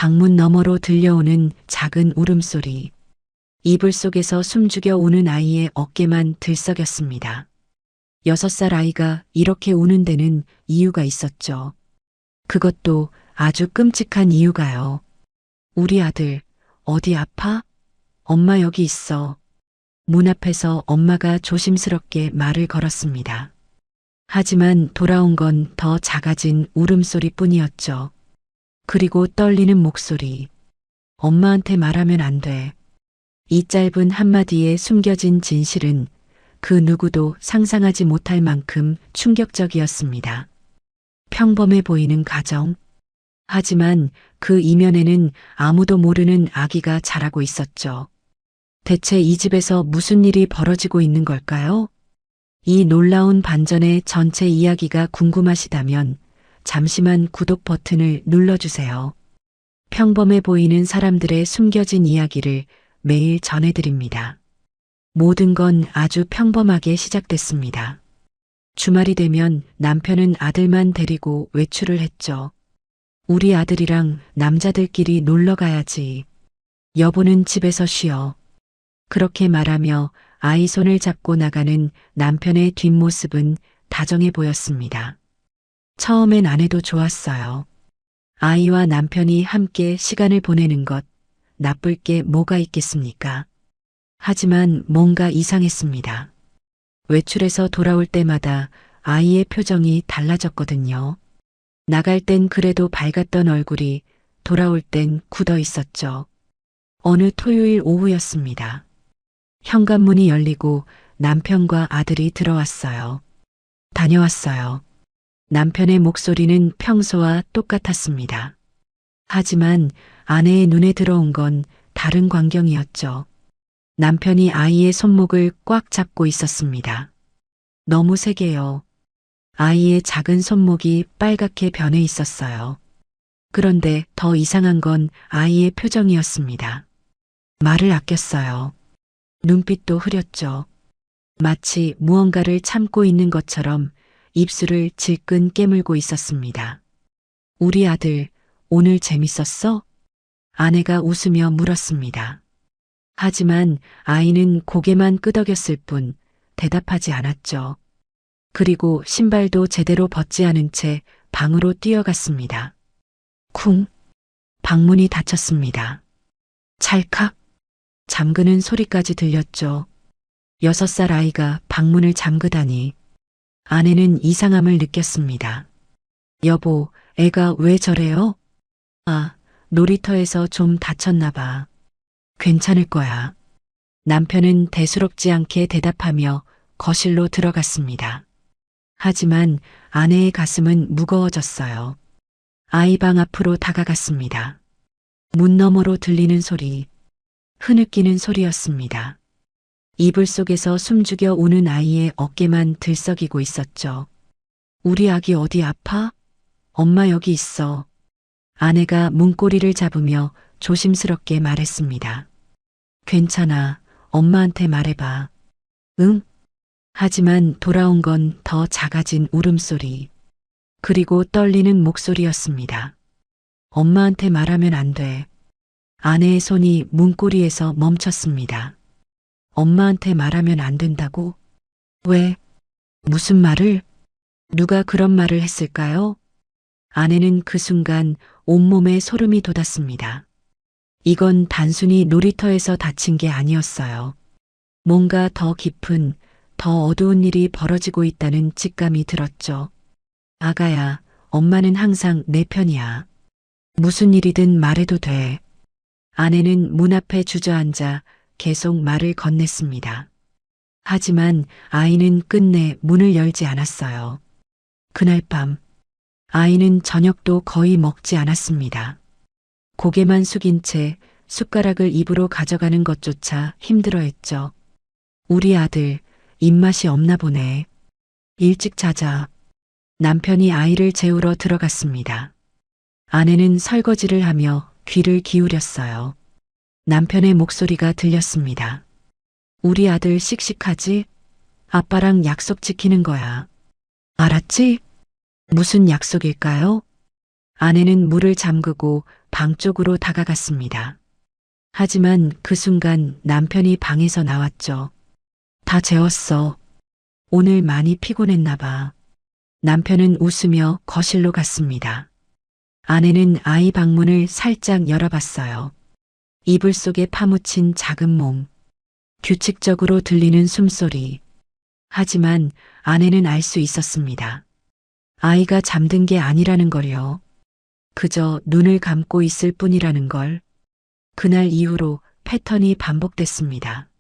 방문 너머로 들려오는 작은 울음소리. 이불 속에서 숨죽여 우는 아이의 어깨만 들썩였습니다. 6살 아이가 이렇게 우는 데는 이유가 있었죠. 그것도 아주 끔찍한 이유가요. 우리 아들, 어디 아파? 엄마 여기 있어. 문 앞에서 엄마가 조심스럽게 말을 걸었습니다. 하지만 돌아온 건 더 작아진 울음소리뿐이었죠. 그리고 떨리는 목소리. 엄마한테 말하면 안 돼. 이 짧은 한마디에 숨겨진 진실은 그 누구도 상상하지 못할 만큼 충격적이었습니다. 평범해 보이는 가정. 하지만 그 이면에는 아무도 모르는 아기가 자라고 있었죠. 대체 이 집에서 무슨 일이 벌어지고 있는 걸까요? 이 놀라운 반전의 전체 이야기가 궁금하시다면 잠시만 구독 버튼을 눌러주세요. 평범해 보이는 사람들의 숨겨진 이야기를 매일 전해드립니다. 모든 건 아주 평범하게 시작됐습니다. 주말이 되면 남편은 아들만 데리고 외출을 했죠. 우리 아들이랑 남자들끼리 놀러 가야지. 여보는 집에서 쉬어. 그렇게 말하며 아이 손을 잡고 나가는 남편의 뒷모습은 다정해 보였습니다. 처음엔 안 해도 좋았어요. 아이와 남편이 함께 시간을 보내는 것, 나쁠 게 뭐가 있겠습니까? 하지만 뭔가 이상했습니다. 외출해서 돌아올 때마다 아이의 표정이 달라졌거든요. 나갈 땐 그래도 밝았던 얼굴이 돌아올 땐 굳어 있었죠. 어느 토요일 오후였습니다. 현관문이 열리고 남편과 아들이 들어왔어요. 다녀왔어요. 남편의 목소리는 평소와 똑같았습니다. 하지만 아내의 눈에 들어온 건 다른 광경이었죠. 남편이 아이의 손목을 꽉 잡고 있었습니다. 너무 세게요. 아이의 작은 손목이 빨갛게 변해 있었어요. 그런데 더 이상한 건 아이의 표정이었습니다. 말을 아꼈어요. 눈빛도 흐렸죠. 마치 무언가를 참고 있는 것처럼 입술을 질끈 깨물고 있었습니다. 우리 아들, 오늘 재밌었어? 아내가 웃으며 물었습니다. 하지만 아이는 고개만 끄덕였을 뿐 대답하지 않았죠. 그리고 신발도 제대로 벗지 않은 채 방으로 뛰어갔습니다. 쿵! 방문이 닫혔습니다. 찰칵! 잠그는 소리까지 들렸죠. 6살 아이가 방문을 잠그다니. 아내는 이상함을 느꼈습니다. 여보, 애가 왜 저래요? 아, 놀이터에서 좀 다쳤나 봐. 괜찮을 거야. 남편은 대수롭지 않게 대답하며 거실로 들어갔습니다. 하지만 아내의 가슴은 무거워졌어요. 아이 방 앞으로 다가갔습니다. 문 너머로 들리는 소리, 흐느끼는 소리였습니다. 이불 속에서 숨죽여 우는 아이의 어깨만 들썩이고 있었죠. 우리 아기 어디 아파? 엄마 여기 있어. 아내가 문고리를 잡으며 조심스럽게 말했습니다. 괜찮아. 엄마한테 말해봐. 응? 하지만 돌아온 건 더 작아진 울음소리. 그리고 떨리는 목소리였습니다. 엄마한테 말하면 안 돼. 아내의 손이 문고리에서 멈췄습니다. 엄마한테 말하면 안 된다고? 왜? 무슨 말을? 누가 그런 말을 했을까요? 아내는 그 순간 온몸에 소름이 돋았습니다. 이건 단순히 놀이터에서 다친 게 아니었어요. 뭔가 더 깊은, 더 어두운 일이 벌어지고 있다는 직감이 들었죠. 아가야, 엄마는 항상 내 편이야. 무슨 일이든 말해도 돼. 아내는 문 앞에 주저앉아 계속 말을 건넸습니다. 하지만 아이는 끝내 문을 열지 않았어요. 그날 밤, 아이는 저녁도 거의 먹지 않았습니다. 고개만 숙인 채 숟가락을 입으로 가져가는 것조차 힘들어했죠. 우리 아들, 입맛이 없나 보네. 일찍 자자. 남편이 아이를 재우러 들어갔습니다. 아내는 설거지를 하며 귀를 기울였어요. 남편의 목소리가 들렸습니다. 우리 아들 씩씩하지? 아빠랑 약속 지키는 거야. 알았지? 무슨 약속일까요? 아내는 물을 잠그고 방 쪽으로 다가갔습니다. 하지만 그 순간 남편이 방에서 나왔죠. 다 재웠어. 오늘 많이 피곤했나 봐. 남편은 웃으며 거실로 갔습니다. 아내는 아이 방문을 살짝 열어봤어요. 이불 속에 파묻힌 작은 몸, 규칙적으로 들리는 숨소리. 하지만 아내는 알 수 있었습니다. 아이가 잠든 게 아니라는 걸요. 그저 눈을 감고 있을 뿐이라는 걸. 그날 이후로 패턴이 반복됐습니다.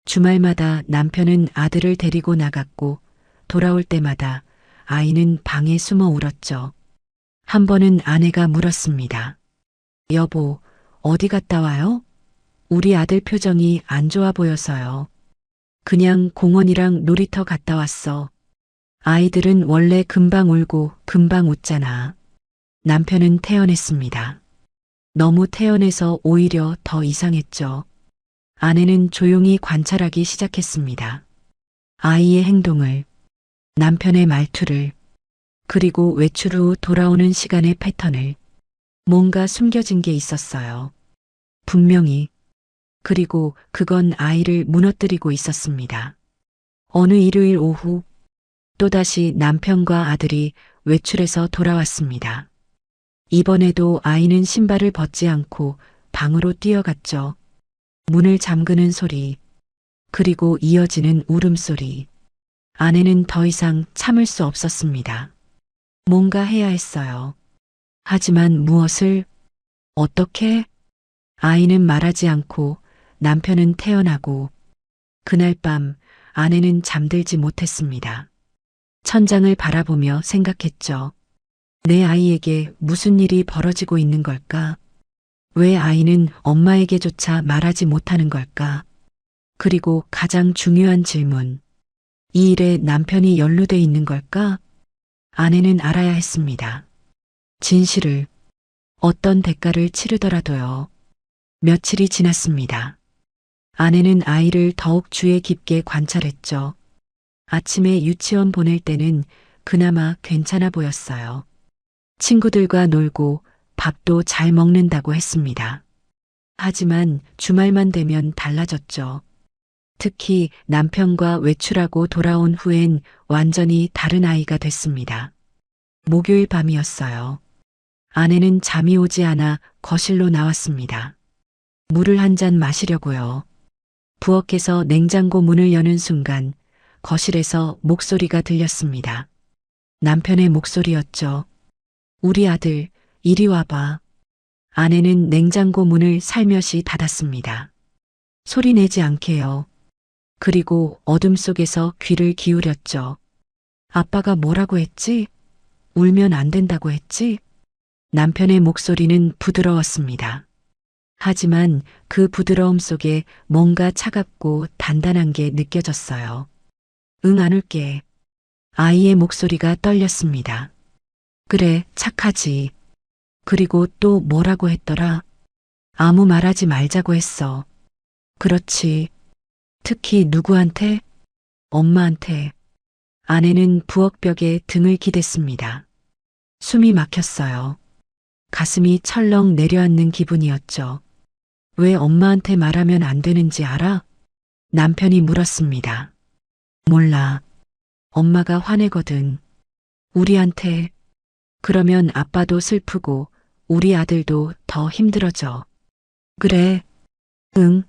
주말마다 남편은 아들을 데리고 나갔고 돌아올 때마다 아이는 방에 숨어 울었죠. 한 번은 아내가 물었습니다. 여보, 어디 갔다 와요? 우리 아들 표정이 안 좋아 보여서요. 그냥 공원이랑 놀이터 갔다 왔어. 아이들은 원래 금방 울고 금방 웃잖아. 남편은 태연했습니다. 너무 태연해서 오히려 더 이상했죠. 아내는 조용히 관찰하기 시작했습니다. 아이의 행동을, 남편의 말투를, 그리고 외출 후 돌아오는 시간의 패턴을. 뭔가 숨겨진 게 있었어요. 분명히. 그리고 그건 아이를 무너뜨리고 있었습니다. 어느 일요일 오후 또다시 남편과 아들이 외출해서 돌아왔습니다. 이번에도 아이는 신발을 벗지 않고 방으로 뛰어갔죠. 문을 잠그는 소리, 그리고 이어지는 울음소리. 아내는 더 이상 참을 수 없었습니다. 뭔가 해야 했어요. 하지만 무엇을, 어떻게? 아이는 말하지 않고 남편은 태어나고 그날 밤 아내는 잠들지 못했습니다. 천장을 바라보며 생각했죠. 내 아이에게 무슨 일이 벌어지고 있는 걸까? 왜 아이는 엄마에게조차 말하지 못하는 걸까? 그리고 가장 중요한 질문. 이 일에 남편이 연루돼 있는 걸까? 아내는 알아야 했습니다. 진실을, 어떤 대가를 치르더라도요. 며칠이 지났습니다. 아내는 아이를 더욱 주의 깊게 관찰했죠. 아침에 유치원 보낼 때는 그나마 괜찮아 보였어요. 친구들과 놀고 밥도 잘 먹는다고 했습니다. 하지만 주말만 되면 달라졌죠. 특히 남편과 외출하고 돌아온 후엔 완전히 다른 아이가 됐습니다. 목요일 밤이었어요. 아내는 잠이 오지 않아 거실로 나왔습니다. 물을 한 잔 마시려고요. 부엌에서 냉장고 문을 여는 순간 거실에서 목소리가 들렸습니다. 남편의 목소리였죠. 우리 아들, 이리 와봐. 아내는 냉장고 문을 살며시 닫았습니다. 소리 내지 않게요. 그리고 어둠 속에서 귀를 기울였죠. 아빠가 뭐라고 했지? 울면 안 된다고 했지? 남편의 목소리는 부드러웠습니다. 하지만 그 부드러움 속에 뭔가 차갑고 단단한 게 느껴졌어요. 응, 안 울게. 아이의 목소리가 떨렸습니다. 그래, 착하지. 그리고 또 뭐라고 했더라? 아무 말하지 말자고 했어. 그렇지. 특히 누구한테? 엄마한테. 아내는 부엌벽에 등을 기댔습니다. 숨이 막혔어요. 가슴이 철렁 내려앉는 기분이었죠. 왜 엄마한테 말하면 안 되는지 알아? 남편이 물었습니다. 몰라. 엄마가 화내거든. 우리한테. 그러면 아빠도 슬프고 우리 아들도 더 힘들어져. 그래. 응.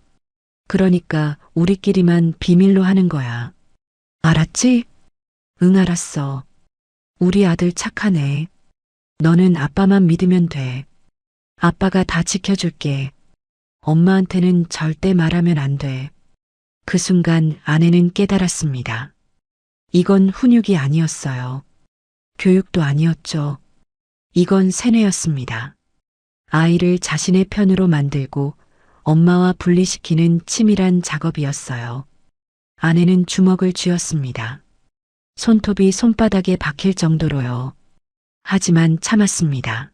그러니까 우리끼리만 비밀로 하는 거야. 알았지? 응, 알았어. 우리 아들 착하네. 너는 아빠만 믿으면 돼. 아빠가 다 지켜줄게. 엄마한테는 절대 말하면 안 돼. 그 순간 아내는 깨달았습니다. 이건 훈육이 아니었어요. 교육도 아니었죠. 이건 세뇌였습니다. 아이를 자신의 편으로 만들고 엄마와 분리시키는 치밀한 작업이었어요. 아내는 주먹을 쥐었습니다. 손톱이 손바닥에 박힐 정도로요. 하지만 참았습니다.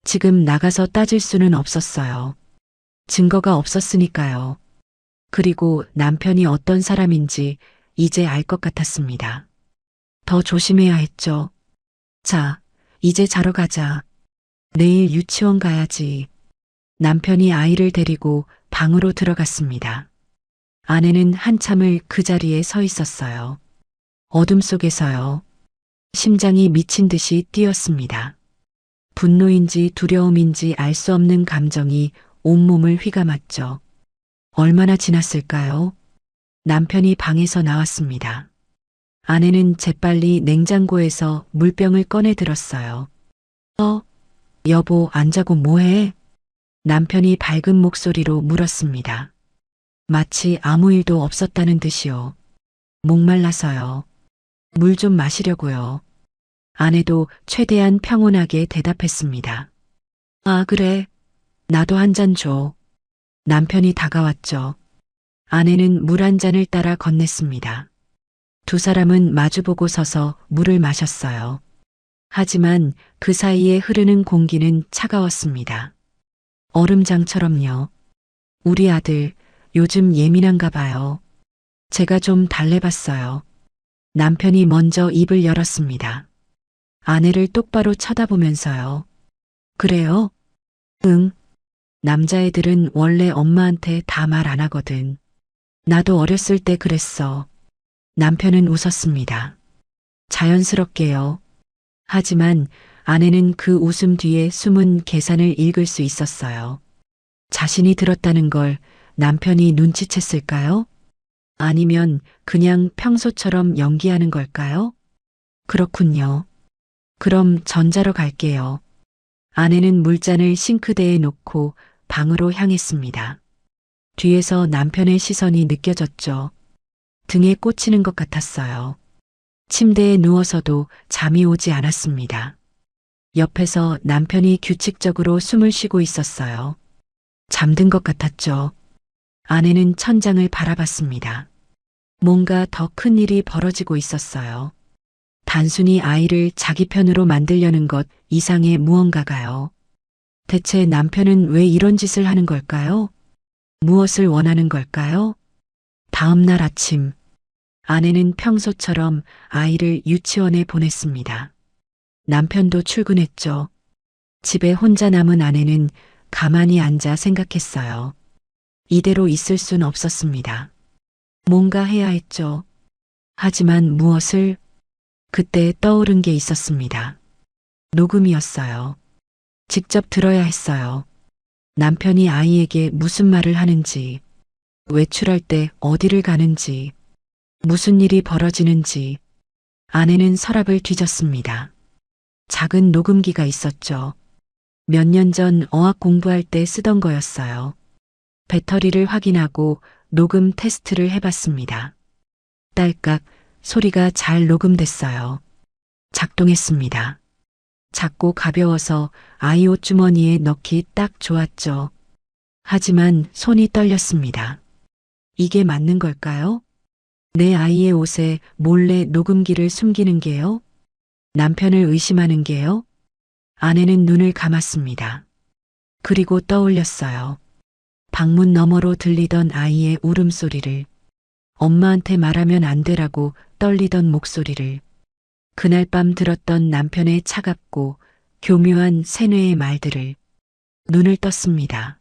지금 나가서 따질 수는 없었어요. 증거가 없었으니까요. 그리고 남편이 어떤 사람인지 이제 알 것 같았습니다. 더 조심해야 했죠. 자, 이제 자러 가자. 내일 유치원 가야지. 남편이 아이를 데리고 방으로 들어갔습니다. 아내는 한참을 그 자리에 서 있었어요. 어둠 속에서요. 심장이 미친 듯이 뛰었습니다. 분노인지 두려움인지 알 수 없는 감정이 온몸을 휘감았죠. 얼마나 지났을까요? 남편이 방에서 나왔습니다. 아내는 재빨리 냉장고에서 물병을 꺼내 들었어요. 여보, 안 자고 뭐해? 남편이 밝은 목소리로 물었습니다. 마치 아무 일도 없었다는 듯이요. 목말라서요. 물 좀 마시려고요. 아내도 최대한 평온하게 대답했습니다. 아, 그래. 나도 한 잔 줘. 남편이 다가왔죠. 아내는 물 한 잔을 따라 건넸습니다. 두 사람은 마주보고 서서 물을 마셨어요. 하지만 그 사이에 흐르는 공기는 차가웠습니다. 얼음장처럼요. 우리 아들 요즘 예민한가 봐요. 제가 좀 달래봤어요. 남편이 먼저 입을 열었습니다. 아내를 똑바로 쳐다보면서요. 그래요? 응. 남자애들은 원래 엄마한테 다 말 안 하거든. 나도 어렸을 때 그랬어. 남편은 웃었습니다. 자연스럽게요. 하지만 아내는 그 웃음 뒤에 숨은 계산을 읽을 수 있었어요. 자신이 들었다는 걸 남편이 눈치챘을까요? 아니면 그냥 평소처럼 연기하는 걸까요? 그렇군요. 그럼 전자로 갈게요. 아내는 물잔을 싱크대에 놓고 방으로 향했습니다. 뒤에서 남편의 시선이 느껴졌죠. 등에 꽂히는 것 같았어요. 침대에 누워서도 잠이 오지 않았습니다. 옆에서 남편이 규칙적으로 숨을 쉬고 있었어요. 잠든 것 같았죠. 아내는 천장을 바라봤습니다. 뭔가 더 큰 일이 벌어지고 있었어요. 단순히 아이를 자기 편으로 만들려는 것 이상의 무언가가요. 대체 남편은 왜 이런 짓을 하는 걸까요? 무엇을 원하는 걸까요? 다음 날 아침, 아내는 평소처럼 아이를 유치원에 보냈습니다. 남편도 출근했죠. 집에 혼자 남은 아내는 가만히 앉아 생각했어요. 이대로 있을 순 없었습니다. 뭔가 해야 했죠. 하지만 무엇을? 그때 떠오른 게 있었습니다. 녹음이었어요. 직접 들어야 했어요. 남편이 아이에게 무슨 말을 하는지, 외출할 때 어디를 가는지, 무슨 일이 벌어지는지. 아내는 서랍을 뒤졌습니다. 작은 녹음기가 있었죠. 몇 년 전 어학 공부할 때 쓰던 거였어요. 배터리를 확인하고 녹음 테스트를 해봤습니다. 딸깍 소리가 잘 녹음됐어요. 작동했습니다. 작고 가벼워서 아이 옷주머니에 넣기 딱 좋았죠. 하지만 손이 떨렸습니다. 이게 맞는 걸까요? 내 아이의 옷에 몰래 녹음기를 숨기는 게요? 남편을 의심하는 게요? 아내는 눈을 감았습니다. 그리고 떠올렸어요. 방문 너머로 들리던 아이의 울음소리를, 엄마한테 말하면 안 되라고 떨리던 목소리를, 그날 밤 들었던 남편의 차갑고 교묘한 세뇌의 말들을. 눈을 떴습니다.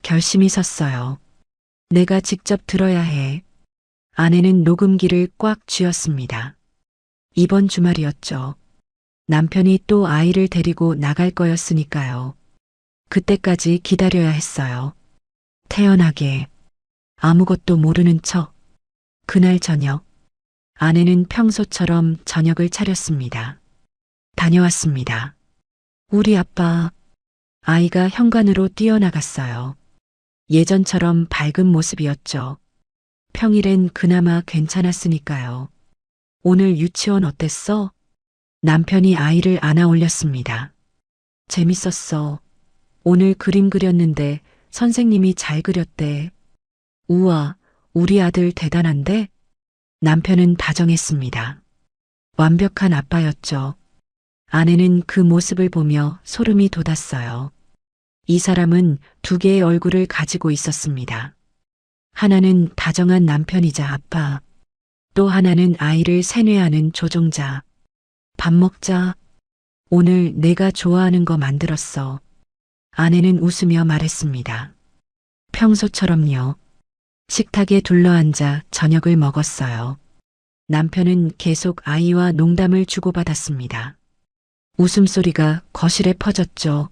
결심이 섰어요. 내가 직접 들어야 해. 아내는 녹음기를 꽉 쥐었습니다. 이번 주말이었죠. 남편이 또 아이를 데리고 나갈 거였으니까요. 그때까지 기다려야 했어요. 태연하게, 아무것도 모르는 척. 그날 저녁, 아내는 평소처럼 저녁을 차렸습니다. 다녀왔습니다. 우리 아빠, 아이가 현관으로 뛰어나갔어요. 예전처럼 밝은 모습이었죠. 평일엔 그나마 괜찮았으니까요. 오늘 유치원 어땠어? 남편이 아이를 안아 올렸습니다. 재밌었어. 오늘 그림 그렸는데 선생님이 잘 그렸대. 우와, 우리 아들 대단한데? 남편은 다정했습니다. 완벽한 아빠였죠. 아내는 그 모습을 보며 소름이 돋았어요. 이 사람은 두 개의 얼굴을 가지고 있었습니다. 하나는 다정한 남편이자 아빠, 또 하나는 아이를 세뇌하는 조종자. 밥 먹자. 오늘 내가 좋아하는 거 만들었어. 아내는 웃으며 말했습니다. 평소처럼요. 식탁에 둘러앉아 저녁을 먹었어요. 남편은 계속 아이와 농담을 주고받았습니다. 웃음소리가 거실에 퍼졌죠.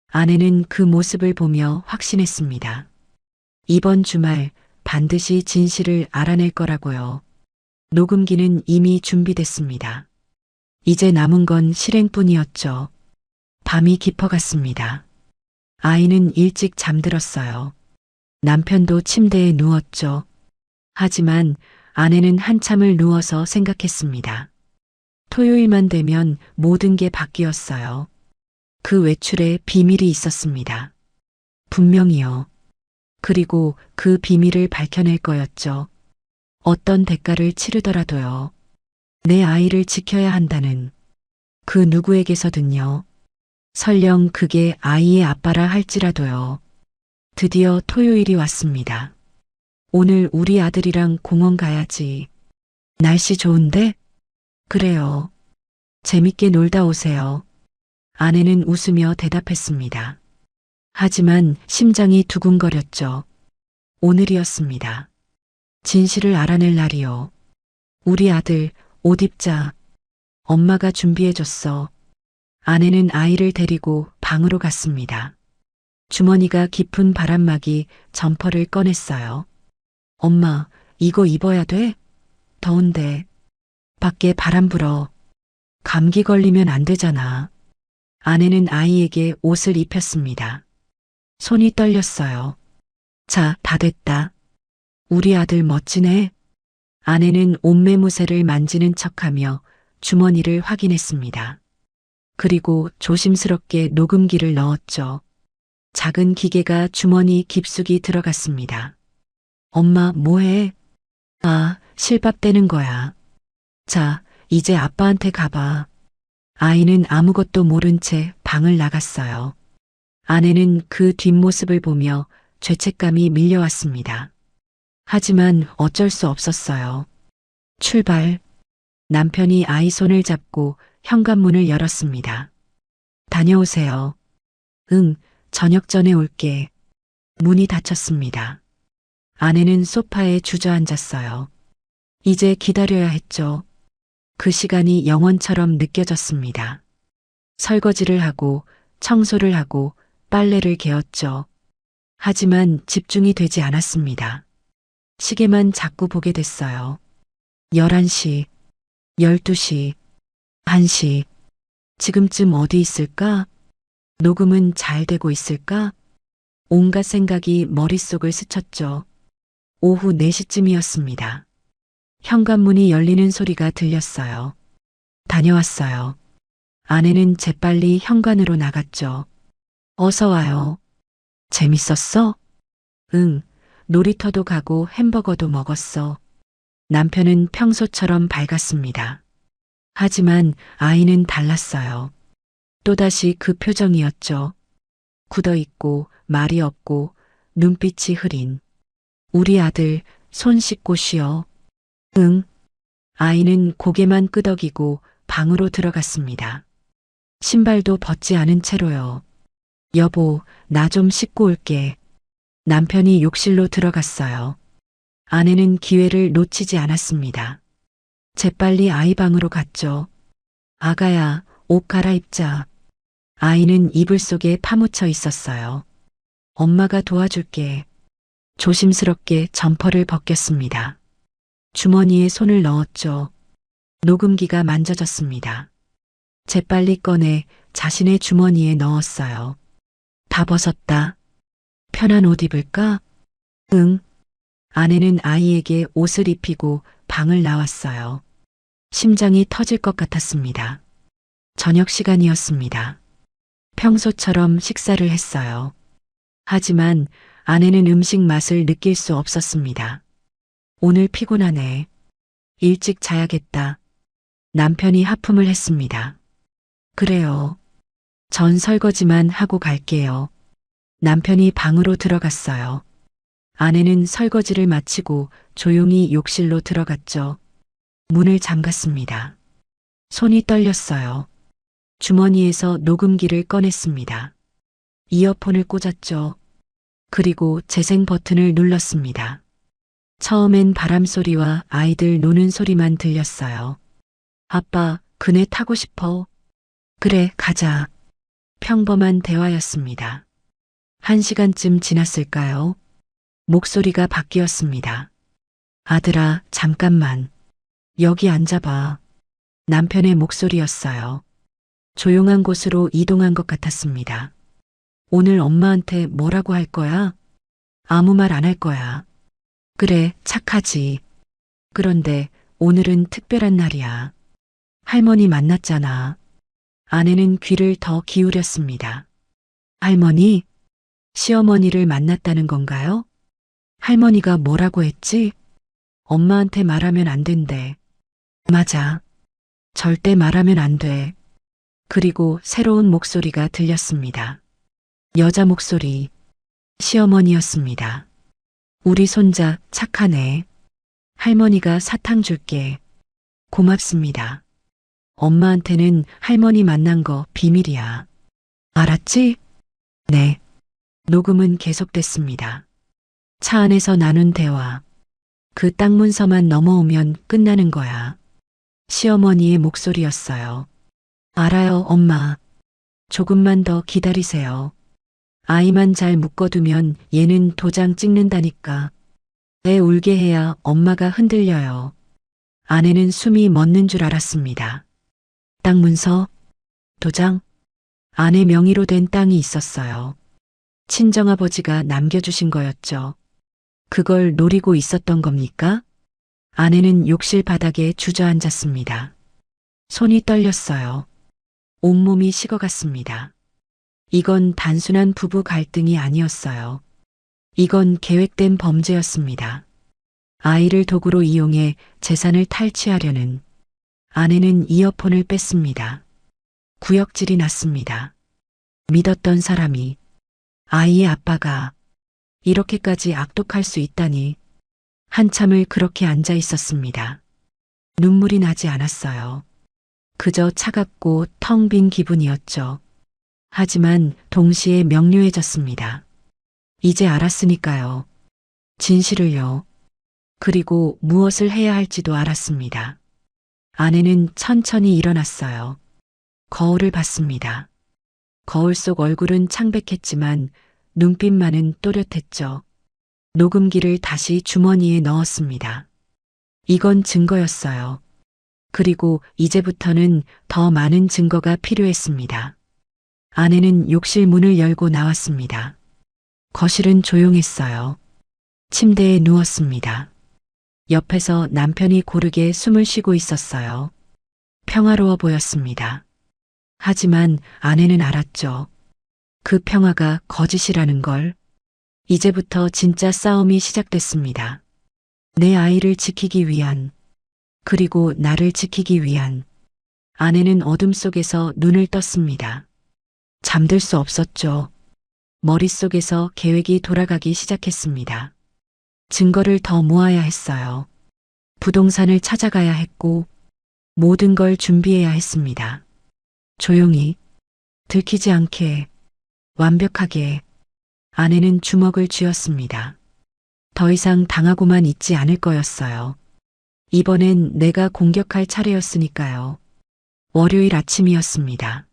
아내는 그 모습을 보며 확신했습니다. 이번 주말 반드시 진실을 알아낼 거라고요. 녹음기는 이미 준비됐습니다. 이제 남은 건 실행뿐이었죠. 밤이 깊어갔습니다. 아이는 일찍 잠들었어요. 남편도 침대에 누웠죠. 하지만 아내는 한참을 누워서 생각했습니다. 토요일만 되면 모든 게 바뀌었어요. 그 외출에 비밀이 있었습니다. 분명히요. 그리고 그 비밀을 밝혀낼 거였죠. 어떤 대가를 치르더라도요. 내 아이를 지켜야 한다는 그 누구에게서든요. 설령 그게 아이의 아빠라 할지라도요. 드디어 토요일이 왔습니다. 오늘 우리 아들이랑 공원 가야지. 날씨 좋은데? 그래요. 재밌게 놀다 오세요. 아내는 웃으며 대답했습니다. 하지만 심장이 두근거렸죠. 오늘이었습니다. 진실을 알아낼 날이요. 우리 아들 옷 입자. 엄마가 준비해줬어. 아내는 아이를 데리고 방으로 갔습니다. 주머니가 깊은 바람막이 점퍼를 꺼냈어요. 엄마, 이거 입어야 돼? 더운데. 밖에 바람 불어. 감기 걸리면 안 되잖아. 아내는 아이에게 옷을 입혔습니다. 손이 떨렸어요. 자, 다 됐다. 우리 아들 멋지네. 아내는 옷매무새를 만지는 척하며 주머니를 확인했습니다. 그리고 조심스럽게 녹음기를 넣었죠. 작은 기계가 주머니 깊숙이 들어갔습니다. 엄마, 뭐해? 아, 실밥 떼는 거야. 자, 이제 아빠한테 가봐. 아이는 아무것도 모른 채 방을 나갔어요. 아내는 그 뒷모습을 보며 죄책감이 밀려왔습니다. 하지만 어쩔 수 없었어요. 출발. 남편이 아이 손을 잡고 현관문을 열었습니다. 다녀오세요. 응, 저녁 전에 올게. 문이 닫혔습니다. 아내는 소파에 주저앉았어요. 이제 기다려야 했죠. 그 시간이 영원처럼 느껴졌습니다. 설거지를 하고 청소를 하고 빨래를 개었죠. 하지만 집중이 되지 않았습니다. 시계만 자꾸 보게 됐어요. 11시, 12시, 1시. 지금쯤 어디 있을까? 녹음은 잘 되고 있을까? 온갖 생각이 머릿속을 스쳤죠. 오후 4시쯤이었습니다. 현관문이 열리는 소리가 들렸어요. 다녀왔어요. 아내는 재빨리 현관으로 나갔죠. 어서 와요. 재밌었어? 응, 놀이터도 가고 햄버거도 먹었어. 남편은 평소처럼 밝았습니다. 하지만 아이는 달랐어요. 또다시 그 표정이었죠. 굳어있고 말이 없고 눈빛이 흐린. 우리 아들 손 씻고 쉬어. 응. 아이는 고개만 끄덕이고 방으로 들어갔습니다. 신발도 벗지 않은 채로요. 여보, 나 좀 씻고 올게. 남편이 욕실로 들어갔어요. 아내는 기회를 놓치지 않았습니다. 재빨리 아이 방으로 갔죠. 아가야, 옷 갈아입자. 아이는 이불 속에 파묻혀 있었어요. 엄마가 도와줄게. 조심스럽게 점퍼를 벗겼습니다. 주머니에 손을 넣었죠. 녹음기가 만져졌습니다. 재빨리 꺼내 자신의 주머니에 넣었어요. 다 벗었다. 편한 옷 입을까? 응. 아내는 아이에게 옷을 입히고 방을 나왔어요. 심장이 터질 것 같았습니다. 저녁 시간이었습니다. 평소처럼 식사를 했어요. 하지만 아내는 음식 맛을 느낄 수 없었습니다. 오늘 피곤하네. 일찍 자야겠다. 남편이 하품을 했습니다. 그래요. 전 설거지만 하고 갈게요. 남편이 방으로 들어갔어요. 아내는 설거지를 마치고 조용히 욕실로 들어갔죠. 문을 잠갔습니다. 손이 떨렸어요. 주머니에서 녹음기를 꺼냈습니다. 이어폰을 꽂았죠. 그리고 재생 버튼을 눌렀습니다. 처음엔 바람소리와 아이들 노는 소리만 들렸어요. 아빠, 그네 타고 싶어. 그래, 가자. 평범한 대화였습니다. 1시간쯤 지났을까요? 목소리가 바뀌었습니다. 아들아, 잠깐만. 여기 앉아봐. 남편의 목소리였어요. 조용한 곳으로 이동한 것 같았습니다. 오늘 엄마한테 뭐라고 할 거야? 아무 말 안 할 거야. 그래, 착하지. 그런데 오늘은 특별한 날이야. 할머니 만났잖아. 아내는 귀를 더 기울였습니다. 할머니? 시어머니를 만났다는 건가요? 할머니가 뭐라고 했지? 엄마한테 말하면 안 된대. 맞아. 절대 말하면 안 돼. 그리고 새로운 목소리가 들렸습니다. 여자 목소리. 시어머니였습니다. 우리 손자 착하네. 할머니가 사탕 줄게. 고맙습니다. 엄마한테는 할머니 만난 거 비밀이야. 알았지? 네. 녹음은 계속됐습니다. 차 안에서 나눈 대화. 그 딱 문서만 넘어오면 끝나는 거야. 시어머니의 목소리였어요. 알아요, 엄마. 조금만 더 기다리세요. 아이만 잘 묶어두면 얘는 도장 찍는다니까. 애 울게 해야 엄마가 흔들려요. 아내는 숨이 멎는 줄 알았습니다. 땅 문서? 도장? 아내 명의로 된 땅이 있었어요. 친정아버지가 남겨주신 거였죠. 그걸 노리고 있었던 겁니까? 아내는 욕실 바닥에 주저앉았습니다. 손이 떨렸어요. 온몸이 식어갔습니다. 이건 단순한 부부 갈등이 아니었어요. 이건 계획된 범죄였습니다. 아이를 도구로 이용해 재산을 탈취하려는. 아내는 이어폰을 뺐습니다. 구역질이 났습니다. 믿었던 사람이, 아이의 아빠가 이렇게까지 악독할 수 있다니. 한참을 그렇게 앉아 있었습니다. 눈물이 나지 않았어요. 그저 차갑고 텅 빈 기분이었죠. 하지만 동시에 명료해졌습니다. 이제 알았으니까요. 진실을요. 그리고 무엇을 해야 할지도 알았습니다. 아내는 천천히 일어났어요. 거울을 봤습니다. 거울 속 얼굴은 창백했지만 눈빛만은 또렷했죠. 녹음기를 다시 주머니에 넣었습니다. 이건 증거였어요. 그리고 이제부터는 더 많은 증거가 필요했습니다. 아내는 욕실 문을 열고 나왔습니다. 거실은 조용했어요. 침대에 누웠습니다. 옆에서 남편이 고르게 숨을 쉬고 있었어요. 평화로워 보였습니다. 하지만 아내는 알았죠. 그 평화가 거짓이라는 걸. 이제부터 진짜 싸움이 시작됐습니다. 내 아이를 지키기 위한, 그리고 나를 지키기 위한. 아내는 어둠 속에서 눈을 떴습니다. 잠들 수 없었죠. 머릿속에서 계획이 돌아가기 시작했습니다. 증거를 더 모아야 했어요. 부동산을 찾아가야 했고, 모든 걸 준비해야 했습니다. 조용히, 들키지 않게, 완벽하게. 아내는 주먹을 쥐었습니다. 더 이상 당하고만 있지 않을 거였어요. 이번엔 내가 공격할 차례였으니까요. 월요일 아침이었습니다.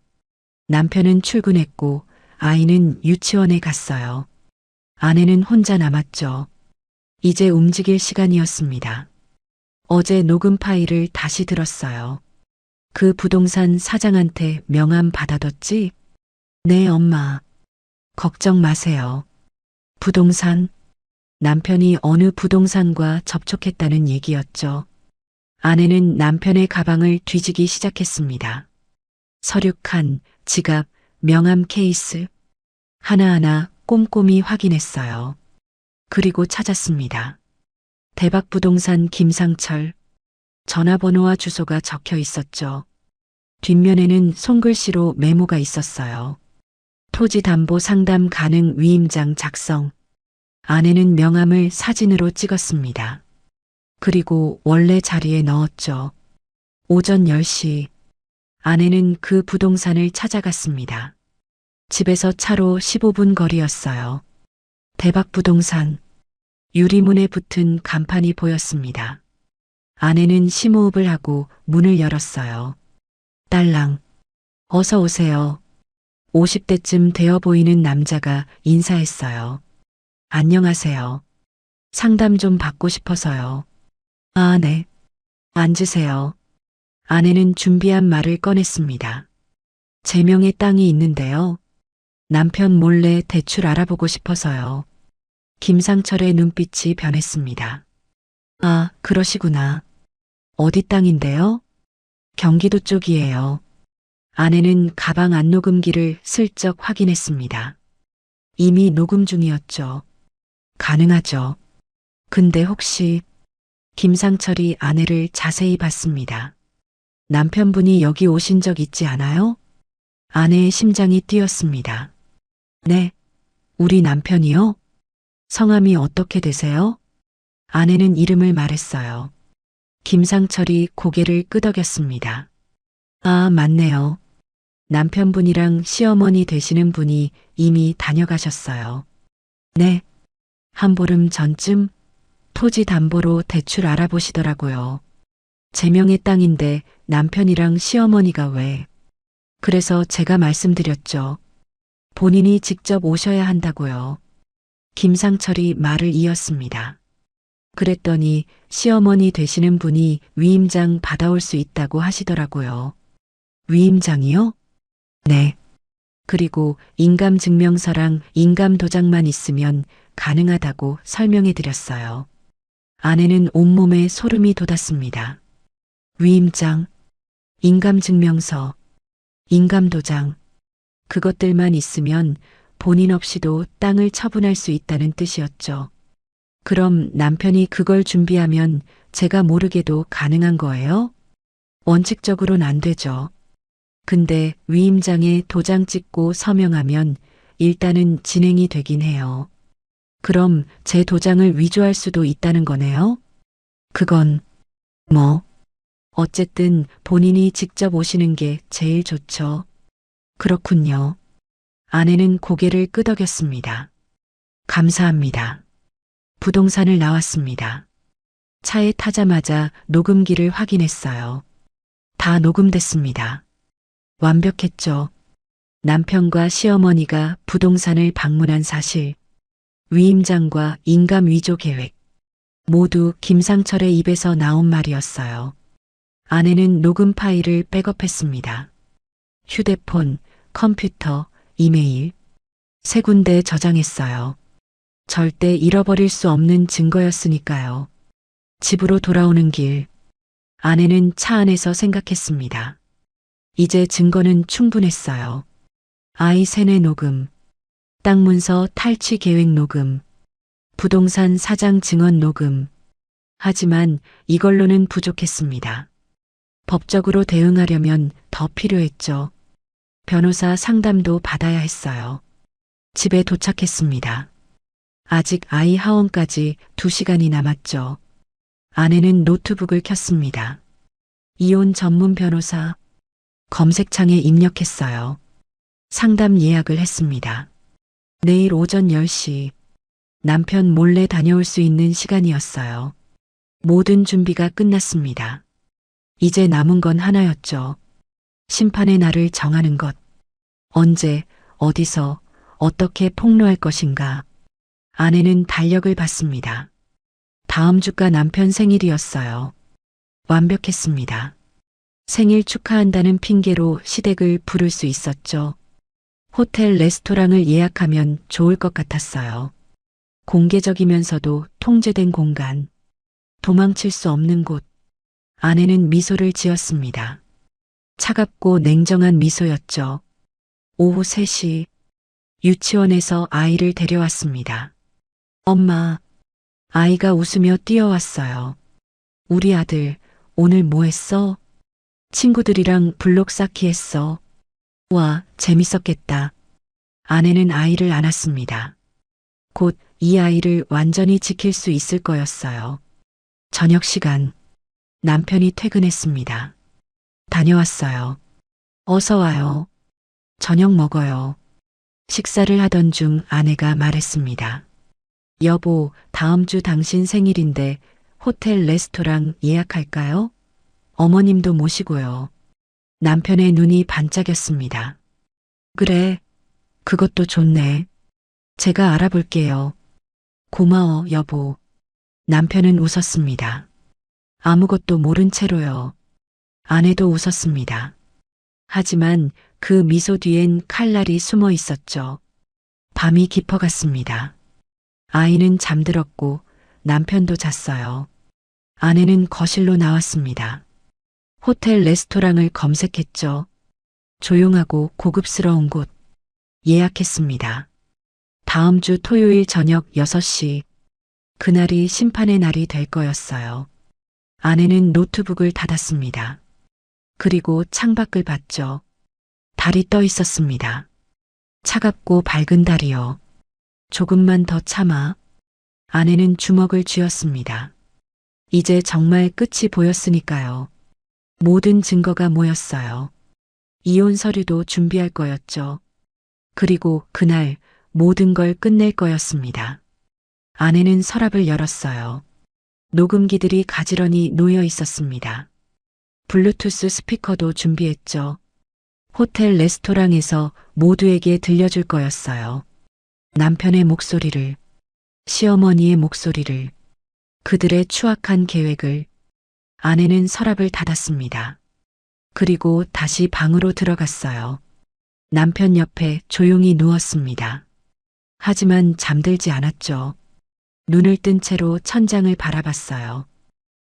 남편은 출근했고 아이는 유치원에 갔어요. 아내는 혼자 남았죠. 이제 움직일 시간이었습니다. 어제 녹음 파일을 다시 들었어요. 그 부동산 사장한테 명함 받아뒀지? 네, 엄마. 걱정 마세요. 부동산? 남편이 어느 부동산과 접촉했다는 얘기였죠. 아내는 남편의 가방을 뒤지기 시작했습니다. 서류 칸, 지갑, 명함 케이스. 하나하나 꼼꼼히 확인했어요. 그리고 찾았습니다. 대박부동산 김상철. 전화번호와 주소가 적혀 있었죠. 뒷면에는 손글씨로 메모가 있었어요. 토지 담보 상담 가능 위임장 작성. 아내는 명함을 사진으로 찍었습니다. 그리고 원래 자리에 넣었죠. 오전 10시. 아내는 그 부동산을 찾아갔습니다. 집에서 차로 15분 거리였어요. 대박 부동산. 유리문에 붙은 간판이 보였습니다. 아내는 심호흡을 하고 문을 열었어요. 딸랑, 어서 오세요. 50대쯤 되어 보이는 남자가 인사했어요. 안녕하세요. 상담 좀 받고 싶어서요. 아, 네. 앉으세요. 아내는 준비한 말을 꺼냈습니다. 제 명의 땅이 있는데요. 남편 몰래 대출 알아보고 싶어서요. 김상철의 눈빛이 변했습니다. 아, 그러시구나. 어디 땅인데요? 경기도 쪽이에요. 아내는 가방 안녹음기를 슬쩍 확인했습니다. 이미 녹음 중이었죠. 가능하죠. 근데 혹시 김상철이 아내를 자세히 봤습니다. 남편분이 여기 오신 적 있지 않아요? 아내의 심장이 뛰었습니다. 네. 우리 남편이요? 성함이 어떻게 되세요? 아내는 이름을 말했어요. 김상철이 고개를 끄덕였습니다. 아, 맞네요. 남편분이랑 시어머니 되시는 분이 이미 다녀가셨어요. 네. 한 보름 전쯤 토지 담보로 대출 알아보시더라고요. 제 명의 땅인데 남편이랑 시어머니가 왜? 그래서 제가 말씀드렸죠. 본인이 직접 오셔야 한다고요. 김상철이 말을 이었습니다. 그랬더니 시어머니 되시는 분이 위임장 받아올 수 있다고 하시더라고요. 위임장이요? 네. 그리고 인감증명서랑 인감도장만 있으면 가능하다고 설명해 드렸어요. 아내는 온몸에 소름이 돋았습니다. 위임장, 인감증명서, 인감도장, 그것들만 있으면 본인 없이도 땅을 처분할 수 있다는 뜻이었죠. 그럼 남편이 그걸 준비하면 제가 모르게도 가능한 거예요? 원칙적으로는 안 되죠. 근데 위임장에 도장 찍고 서명하면 일단은 진행이 되긴 해요. 그럼 제 도장을 위조할 수도 있다는 거네요? 그건 어쨌든 본인이 직접 오시는 게 제일 좋죠. 그렇군요. 아내는 고개를 끄덕였습니다. 감사합니다. 부동산을 나왔습니다. 차에 타자마자 녹음기를 확인했어요. 다 녹음됐습니다. 완벽했죠. 남편과 시어머니가 부동산을 방문한 사실, 위임장과 인감 위조 계획, 모두 김상철의 입에서 나온 말이었어요. 아내는 녹음 파일을 백업했습니다. 휴대폰, 컴퓨터, 이메일, 세 군데 저장했어요. 절대 잃어버릴 수 없는 증거였으니까요. 집으로 돌아오는 길, 아내는 차 안에서 생각했습니다. 이제 증거는 충분했어요. 아이 세뇌 녹음, 땅 문서 탈취 계획 녹음, 부동산 사장 증언 녹음. 하지만 이걸로는 부족했습니다. 법적으로 대응하려면 더 필요했죠. 변호사 상담도 받아야 했어요. 집에 도착했습니다. 아직 아이 하원까지 2시간이 남았죠. 아내는 노트북을 켰습니다. 이혼 전문 변호사 검색창에 입력했어요. 상담 예약을 했습니다. 내일 오전 10시 남편 몰래 다녀올 수 있는 시간이었어요. 모든 준비가 끝났습니다. 이제 남은 건 하나였죠. 심판의 날을 정하는 것. 언제, 어디서, 어떻게 폭로할 것인가. 아내는 달력을 봤습니다. 다음 주가 남편 생일이었어요. 완벽했습니다. 생일 축하한다는 핑계로 시댁을 부를 수 있었죠. 호텔 레스토랑을 예약하면 좋을 것 같았어요. 공개적이면서도 통제된 공간. 도망칠 수 없는 곳. 아내는 미소를 지었습니다. 차갑고 냉정한 미소였죠. 오후 3시 유치원에서 아이를 데려왔습니다. 엄마, 아이가 웃으며 뛰어왔어요. 우리 아들 오늘 뭐 했어? 친구들이랑 블록 쌓기 했어. 와, 재밌었겠다. 아내는 아이를 안았습니다. 곧 이 아이를 완전히 지킬 수 있을 거였어요. 저녁 시간 남편이 퇴근했습니다. 다녀왔어요. 어서 와요. 저녁 먹어요. 식사를 하던 중 아내가 말했습니다. 여보, 다음 주 당신 생일인데 호텔 레스토랑 예약할까요? 어머님도 모시고요. 남편의 눈이 반짝였습니다. 그래, 그것도 좋네. 제가 알아볼게요. 고마워, 여보. 남편은 웃었습니다. 아무것도 모른 채로요. 아내도 웃었습니다. 하지만 그 미소 뒤엔 칼날이 숨어 있었죠. 밤이 깊어갔습니다. 아이는 잠들었고 남편도 잤어요. 아내는 거실로 나왔습니다. 호텔 레스토랑을 검색했죠. 조용하고 고급스러운 곳. 예약했습니다. 다음 주 토요일 저녁 6시. 그날이 심판의 날이 될 거였어요. 아내는 노트북을 닫았습니다. 그리고 창밖을 봤죠. 달이 떠 있었습니다. 차갑고 밝은 달이요. 조금만 더 참아. 아내는 주먹을 쥐었습니다. 이제 정말 끝이 보였으니까요. 모든 증거가 모였어요. 이혼 서류도 준비할 거였죠. 그리고 그날 모든 걸 끝낼 거였습니다. 아내는 서랍을 열었어요. 녹음기들이 가지런히 놓여 있었습니다. 블루투스 스피커도 준비했죠. 호텔 레스토랑에서 모두에게 들려줄 거였어요. 남편의 목소리를, 시어머니의 목소리를, 그들의 추악한 계획을. 아내는 서랍을 닫았습니다. 그리고 다시 방으로 들어갔어요. 남편 옆에 조용히 누웠습니다. 하지만 잠들지 않았죠. 눈을 뜬 채로 천장을 바라봤어요.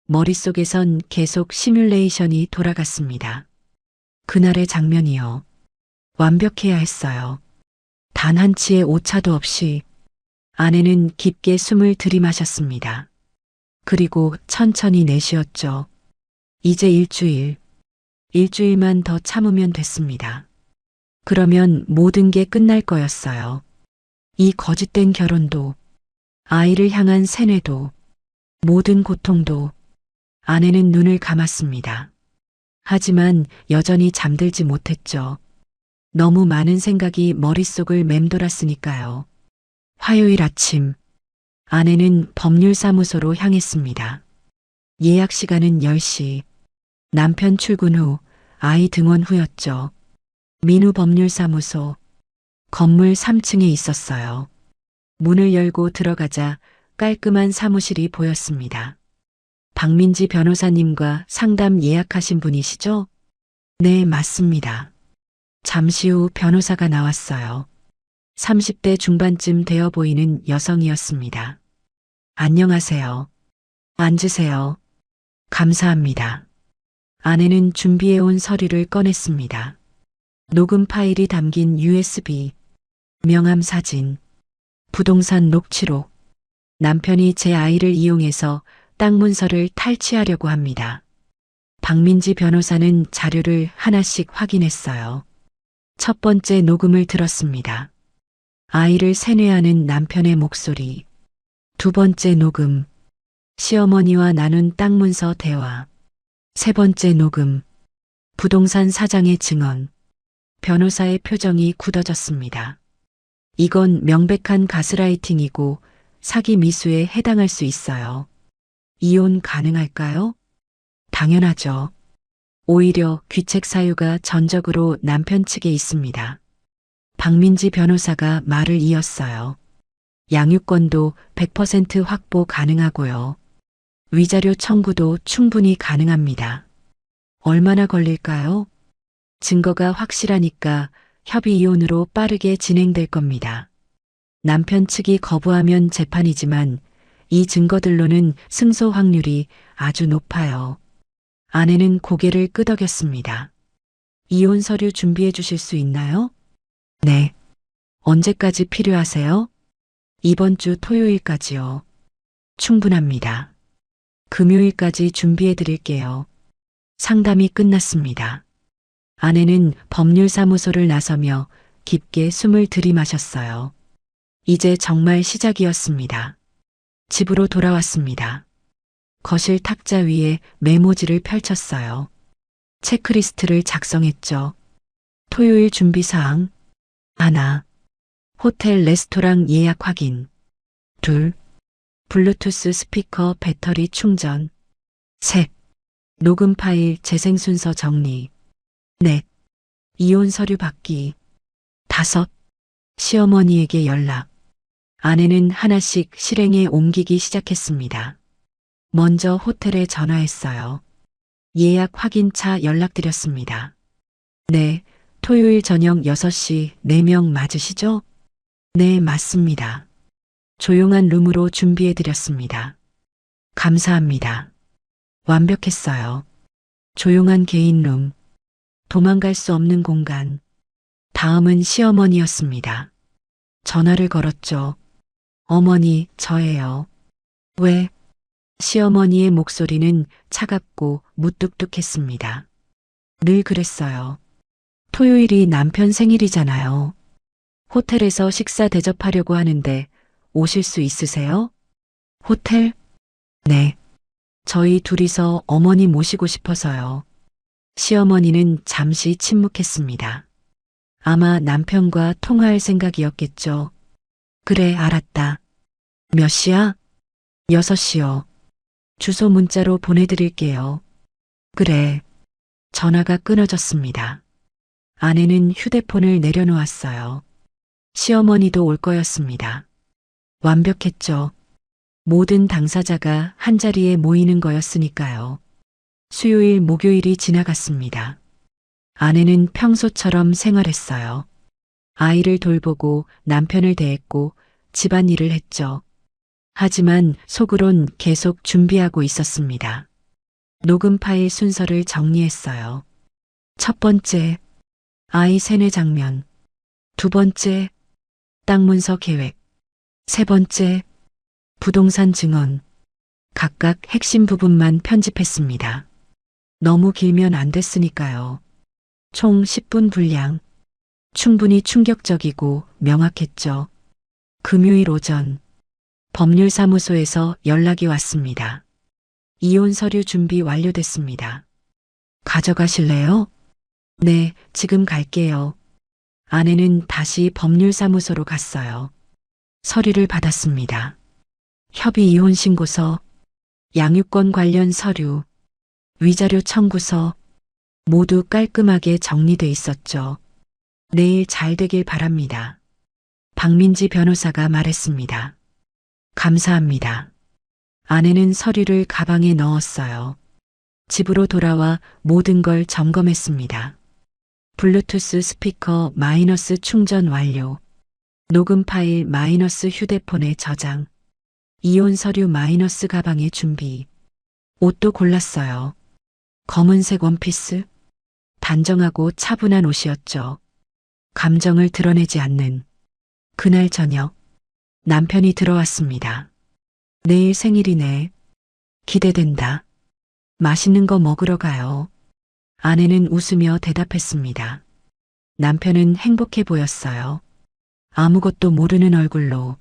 머릿속에선 계속 시뮬레이션이 돌아갔습니다. 그날의 장면이요. 완벽해야 했어요. 단 한 치의 오차도 없이. 아내는 깊게 숨을 들이마셨습니다. 그리고 천천히 내쉬었죠. 이제 일주일만 더 참으면 됐습니다. 그러면 모든 게 끝날 거였어요. 이 거짓된 결혼도, 아이를 향한 세뇌도, 모든 고통도. 아내는 눈을 감았습니다. 하지만 여전히 잠들지 못했죠. 너무 많은 생각이 머릿속을 맴돌았으니까요. 화요일 아침, 아내는 법률사무소로 향했습니다. 예약 시간은 10시. 남편 출근 후, 아이 등원 후였죠. 민우 법률사무소. 건물 3층에 있었어요. 문을 열고 들어가자 깔끔한 사무실이 보였습니다. 박민지 변호사님과 상담 예약하신 분이시죠? 네, 맞습니다. 잠시 후 변호사가 나왔어요. 30대 중반쯤 되어 보이는 여성이었습니다. 안녕하세요. 앉으세요. 감사합니다. 아내는 준비해온 서류를 꺼냈습니다. 녹음 파일이 담긴 USB, 명함 사진, 부동산 녹취록. 남편이 제 아이를 이용해서 땅 문서를 탈취하려고 합니다. 박민지 변호사는 자료를 하나씩 확인했어요. 첫 번째 녹음을 들었습니다. 아이를 세뇌하는 남편의 목소리. 두 번째 녹음. 시어머니와 나눈 땅 문서 대화. 세 번째 녹음. 부동산 사장의 증언. 변호사의 표정이 굳어졌습니다. 이건 명백한 가스라이팅이고 사기 미수에 해당할 수 있어요. 이혼 가능할까요? 당연하죠. 오히려 귀책 사유가 전적으로 남편 측에 있습니다. 박민지 변호사가 말을 이었어요. 양육권도 100% 확보 가능하고요. 위자료 청구도 충분히 가능합니다. 얼마나 걸릴까요? 증거가 확실하니까 협의 이혼으로 빠르게 진행될 겁니다. 남편 측이 거부하면 재판이지만 이 증거들로는 승소 확률이 아주 높아요. 아내는 고개를 끄덕였습니다. 이혼 서류 준비해 주실 수 있나요? 네. 언제까지 필요하세요? 이번 주 토요일까지요. 충분합니다. 금요일까지 준비해 드릴게요. 상담이 끝났습니다. 아내는 법률사무소를 나서며 깊게 숨을 들이마셨어요. 이제 정말 시작이었습니다. 집으로 돌아왔습니다. 거실 탁자 위에 메모지를 펼쳤어요. 체크리스트를 작성했죠. 토요일 준비사항. 하나. 호텔 레스토랑 예약 확인. 둘. 블루투스 스피커 배터리 충전. 셋. 녹음 파일 재생 순서 정리. 넷. 이혼 서류 받기. 다섯. 시어머니에게 연락. 아내는 하나씩 실행에 옮기기 시작했습니다. 먼저 호텔에 전화했어요. 예약 확인차 연락드렸습니다. 네, 토요일 저녁 6시 4명 맞으시죠? 네, 맞습니다. 조용한 룸으로 준비해드렸습니다. 감사합니다. 완벽했어요. 조용한 개인 룸. 도망갈 수 없는 공간. 다음은 시어머니였습니다. 전화를 걸었죠. 어머니, 저예요. 왜? 시어머니의 목소리는 차갑고 무뚝뚝했습니다. 늘 그랬어요. 토요일이 남편 생일이잖아요. 호텔에서 식사 대접하려고 하는데 오실 수 있으세요? 호텔? 네. 저희 둘이서 어머니 모시고 싶어서요. 시어머니는 잠시 침묵했습니다. 아마 남편과 통화할 생각이었겠죠. 그래, 알았다. 몇 시야? 6시요. 주소 문자로 보내드릴게요. 그래. 전화가 끊어졌습니다. 아내는 휴대폰을 내려놓았어요. 시어머니도 올 거였습니다. 완벽했죠. 모든 당사자가 한자리에 모이는 거였으니까요. 수요일, 목요일이 지나갔습니다. 아내는 평소처럼 생활했어요. 아이를 돌보고 남편을 대했고 집안일을 했죠. 하지만 속으론 계속 준비하고 있었습니다. 녹음 파일 순서를 정리했어요. 첫 번째, 아이 세뇌 장면. 두 번째, 땅 문서 계획. 세 번째, 부동산 증언. 각각 핵심 부분만 편집했습니다. 너무 길면 안 됐으니까요. 총 10분 분량. 충분히 충격적이고 명확했죠. 금요일 오전. 법률사무소에서 연락이 왔습니다. 이혼 서류 준비 완료됐습니다. 가져가실래요? 네, 지금 갈게요. 아내는 다시 법률사무소로 갔어요. 서류를 받았습니다. 협의 이혼 신고서, 양육권 관련 서류, 위자료 청구서 모두 깔끔하게 정리돼 있었죠. 내일 잘 되길 바랍니다. 박민지 변호사가 말했습니다. 감사합니다. 아내는 서류를 가방에 넣었어요. 집으로 돌아와 모든 걸 점검했습니다. 블루투스 스피커 마이너스 충전 완료. 녹음 파일 마이너스 휴대폰에 저장. 이혼 서류 마이너스 가방에 준비. 옷도 골랐어요. 검은색 원피스. 단정하고 차분한 옷이었죠. 감정을 드러내지 않는. 그날 저녁 남편이 들어왔습니다. 내일 생일이네. 기대된다. 맛있는 거 먹으러 가요. 아내는 웃으며 대답했습니다. 남편은 행복해 보였어요. 아무것도 모르는 얼굴로.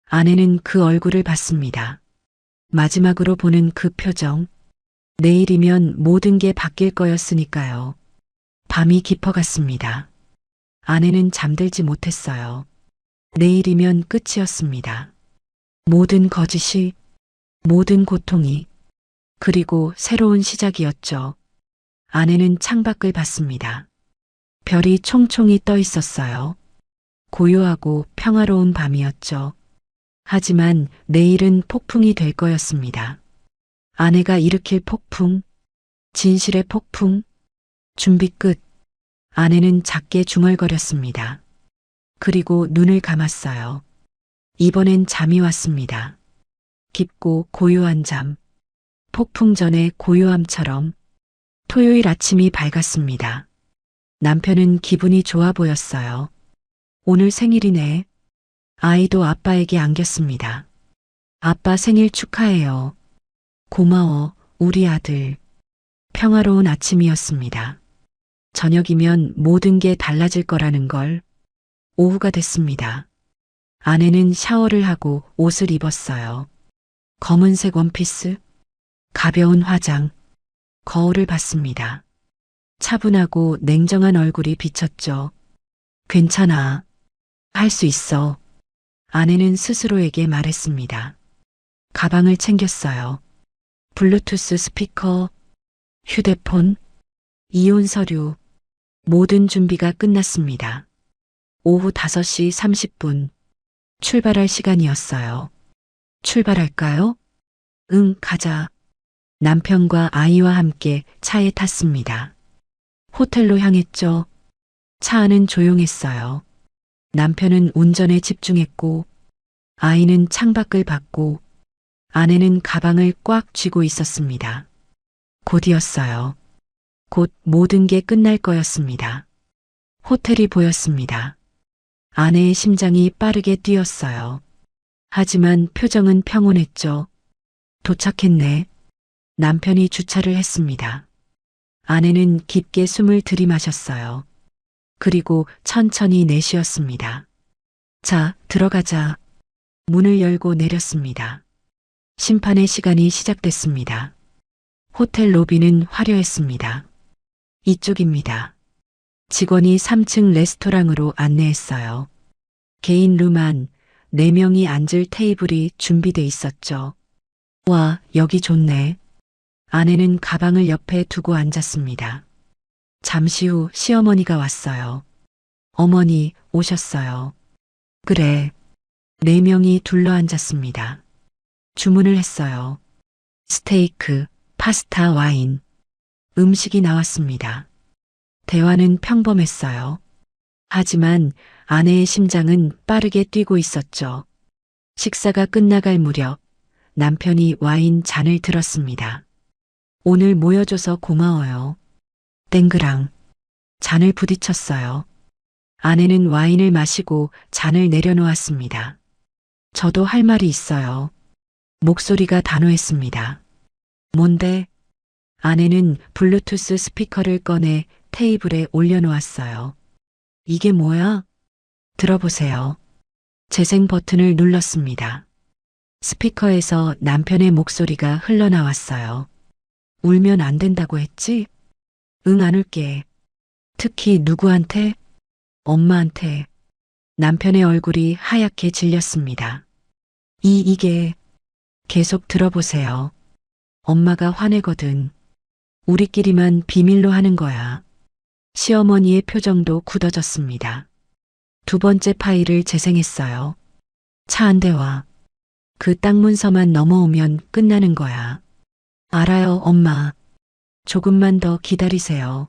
아내는 그 얼굴을 봤습니다. 마지막으로 보는 그 표정. 내일이면 모든 게 바뀔 거였으니까요. 밤이 깊어갔습니다. 아내는 잠들지 못했어요. 내일이면 끝이었습니다. 모든 거짓이, 모든 고통이, 그리고 새로운 시작이었죠. 아내는 창밖을 봤습니다. 별이 총총히 떠 있었어요. 고요하고 평화로운 밤이었죠. 하지만 내일은 폭풍이 될 거였습니다. 아내가 일으킬 폭풍, 진실의 폭풍, 준비 끝. 아내는 작게 중얼거렸습니다. 그리고 눈을 감았어요. 이번엔 잠이 왔습니다. 깊고 고요한 잠. 폭풍 전의 고요함처럼. 토요일 아침이 밝았습니다. 남편은 기분이 좋아 보였어요. 오늘 생일이네. 아이도 아빠에게 안겼습니다. 아빠 생일 축하해요. 고마워, 우리 아들. 평화로운 아침이었습니다. 저녁이면 모든 게 달라질 거라는 걸. 오후가 됐습니다. 아내는 샤워를 하고 옷을 입었어요. 검은색 원피스, 가벼운 화장, 거울을 봤습니다. 차분하고 냉정한 얼굴이 비쳤죠. 괜찮아. 할 수 있어. 아내는 스스로에게 말했습니다. 가방을 챙겼어요. 블루투스 스피커, 휴대폰, 이혼 서류, 모든 준비가 끝났습니다. 오후 5시 30분, 출발할 시간이었어요. 출발할까요? 응, 가자. 남편과 아이와 함께 차에 탔습니다. 호텔로 향했죠. 차 안은 조용했어요. 남편은 운전에 집중했고, 아이는 창밖을 봤고, 아내는 가방을 꽉 쥐고 있었습니다. 곧이었어요. 곧 모든 게 끝날 거였습니다. 호텔이 보였습니다. 아내의 심장이 빠르게 뛰었어요. 하지만 표정은 평온했죠. 도착했네. 남편이 주차를 했습니다. 아내는 깊게 숨을 들이마셨어요. 그리고 천천히 내쉬었습니다. 자, 들어가자. 문을 열고 내렸습니다. 심판의 시간이 시작됐습니다. 호텔 로비는 화려했습니다. 이쪽입니다. 직원이 3층 레스토랑으로 안내했어요. 개인 룸 안 4명이 앉을 테이블이 준비돼 있었죠. 와, 여기 좋네. 아내는 가방을 옆에 두고 앉았습니다. 잠시 후 시어머니가 왔어요. 어머니 오셨어요. 그래. 4명이 둘러앉았습니다. 주문을 했어요. 스테이크, 파스타, 와인. 음식이 나왔습니다. 대화는 평범했어요. 하지만 아내의 심장은 빠르게 뛰고 있었죠. 식사가 끝나갈 무렵 남편이 와인 잔을 들었습니다. 오늘 모여줘서 고마워요. 땡그랑. 잔을 부딪혔어요. 아내는 와인을 마시고 잔을 내려놓았습니다. 저도 할 말이 있어요. 목소리가 단호했습니다. 뭔데? 아내는 블루투스 스피커를 꺼내 테이블에 올려놓았어요. 이게 뭐야? 들어보세요. 재생 버튼을 눌렀습니다. 스피커에서 남편의 목소리가 흘러나왔어요. 울면 안 된다고 했지? 응, 안 울게. 특히 누구한테? 엄마한테. 남편의 얼굴이 하얗게 질렸습니다. 이게. 계속 들어보세요. 엄마가 화내거든. 우리끼리만 비밀로 하는 거야. 시어머니의 표정도 굳어졌습니다. 2번째 파일을 재생했어요. 차 한 대와 그 땅 문서만 넘어오면 끝나는 거야. 알아요, 엄마. 조금만 더 기다리세요.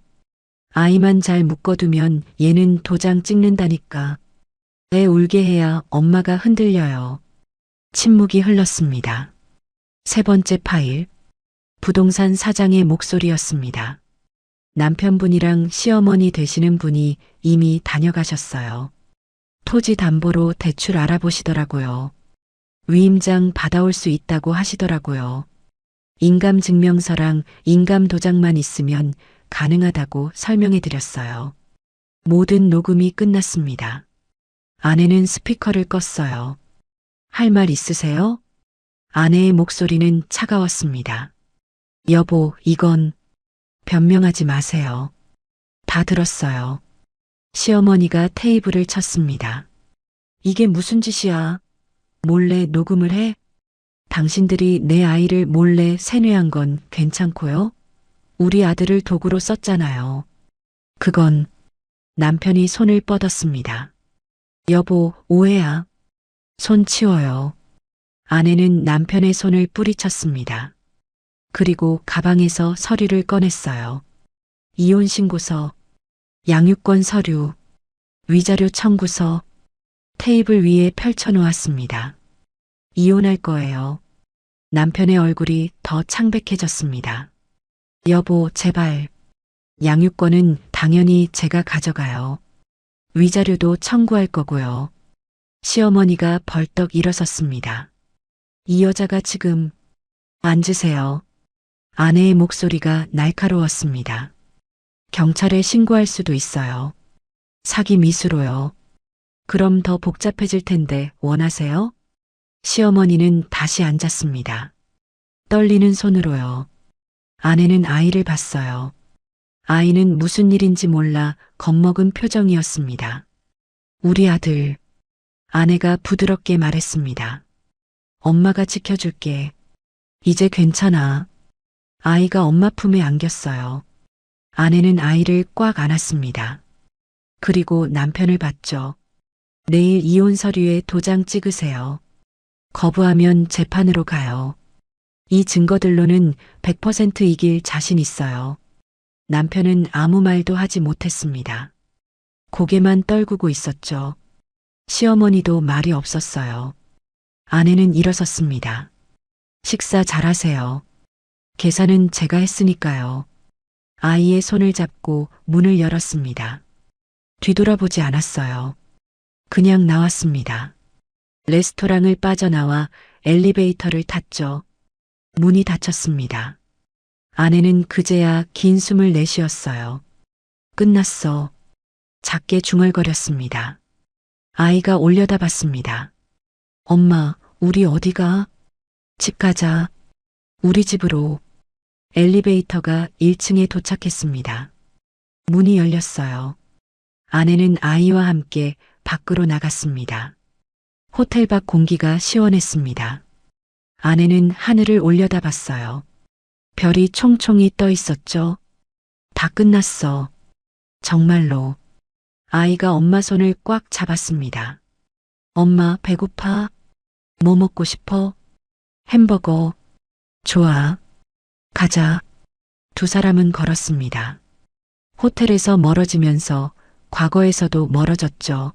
아이만 잘 묶어두면 얘는 도장 찍는다니까. 애 울게 해야 엄마가 흔들려요. 침묵이 흘렀습니다. 3번째 파일. 부동산 사장의 목소리였습니다. 남편분이랑 시어머니 되시는 분이 이미 다녀가셨어요. 토지 담보로 대출 알아보시더라고요. 위임장 받아올 수 있다고 하시더라고요. 인감증명서랑 인감도장만 있으면 가능하다고 설명해 드렸어요. 모든 녹음이 끝났습니다. 아내는 스피커를 껐어요. 할 말 있으세요? 아내의 목소리는 차가웠습니다. 여보, 이건 변명하지 마세요. 다 들었어요. 시어머니가 테이블을 쳤습니다. 이게 무슨 짓이야? 몰래 녹음을 해? 당신들이 내 아이를 몰래 세뇌한 건 괜찮고요? 우리 아들을 도구로 썼잖아요. 그건 남편이 손을 뻗었습니다. 여보, 오해야. 손 치워요. 아내는 남편의 손을 뿌리쳤습니다. 그리고 가방에서 서류를 꺼냈어요. 이혼 신고서, 양육권 서류, 위자료 청구서, 테이블 위에 펼쳐놓았습니다. 이혼할 거예요. 남편의 얼굴이 더 창백해졌습니다. 여보, 제발. 양육권은 당연히 제가 가져가요. 위자료도 청구할 거고요. 시어머니가 벌떡 일어섰습니다. 이 여자가 지금. 앉으세요. 아내의 목소리가 날카로웠습니다. 경찰에 신고할 수도 있어요. 사기 미수로요. 그럼 더 복잡해질 텐데 원하세요? 시어머니는 다시 앉았습니다. 떨리는 손으로요. 아내는 아이를 봤어요. 아이는 무슨 일인지 몰라 겁먹은 표정이었습니다. 우리 아들, 아내가 부드럽게 말했습니다. 엄마가 지켜줄게. 이제 괜찮아. 아이가 엄마 품에 안겼어요. 아내는 아이를 꽉 안았습니다. 그리고 남편을 봤죠. 내일 이혼 서류에 도장 찍으세요. 거부하면 재판으로 가요. 이 증거들로는 100% 이길 자신 있어요. 남편은 아무 말도 하지 못했습니다. 고개만 떨구고 있었죠. 시어머니도 말이 없었어요. 아내는 일어섰습니다. 식사 잘하세요. 계산은 제가 했으니까요. 아이의 손을 잡고 문을 열었습니다. 뒤돌아보지 않았어요. 그냥 나왔습니다. 레스토랑을 빠져나와 엘리베이터를 탔죠. 문이 닫혔습니다. 아내는 그제야 긴 숨을 내쉬었어요. 끝났어. 작게 중얼거렸습니다. 아이가 올려다봤습니다. 엄마, 우리 어디가? 집 가자. 우리 집으로. 엘리베이터가 1층에 도착했습니다. 문이 열렸어요. 아내는 아이와 함께 밖으로 나갔습니다. 호텔 밖 공기가 시원했습니다. 아내는 하늘을 올려다봤어요. 별이 총총히 떠 있었죠. 다 끝났어. 정말로. 아이가 엄마 손을 꽉 잡았습니다. 엄마, 배고파? 뭐 먹고 싶어? 햄버거. 좋아. 가자. 두 사람은 걸었습니다. 호텔에서 멀어지면서 과거에서도 멀어졌죠.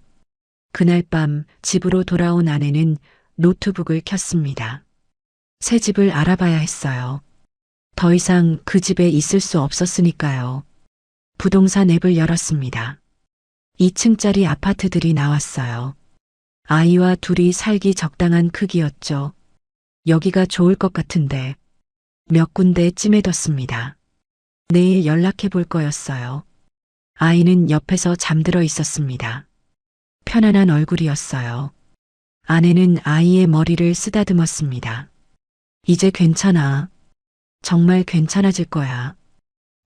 그날 밤 집으로 돌아온 아내는 노트북을 켰습니다. 새 집을 알아봐야 했어요. 더 이상 그 집에 있을 수 없었으니까요. 부동산 앱을 열었습니다. 2층짜리 아파트들이 나왔어요. 아이와 둘이 살기 적당한 크기였죠. 여기가 좋을 것 같은데 몇 군데 찜해뒀습니다. 내일 연락해 볼 거였어요. 아이는 옆에서 잠들어 있었습니다. 편안한 얼굴이었어요. 아내는 아이의 머리를 쓰다듬었습니다. 이제 괜찮아. 정말 괜찮아질 거야.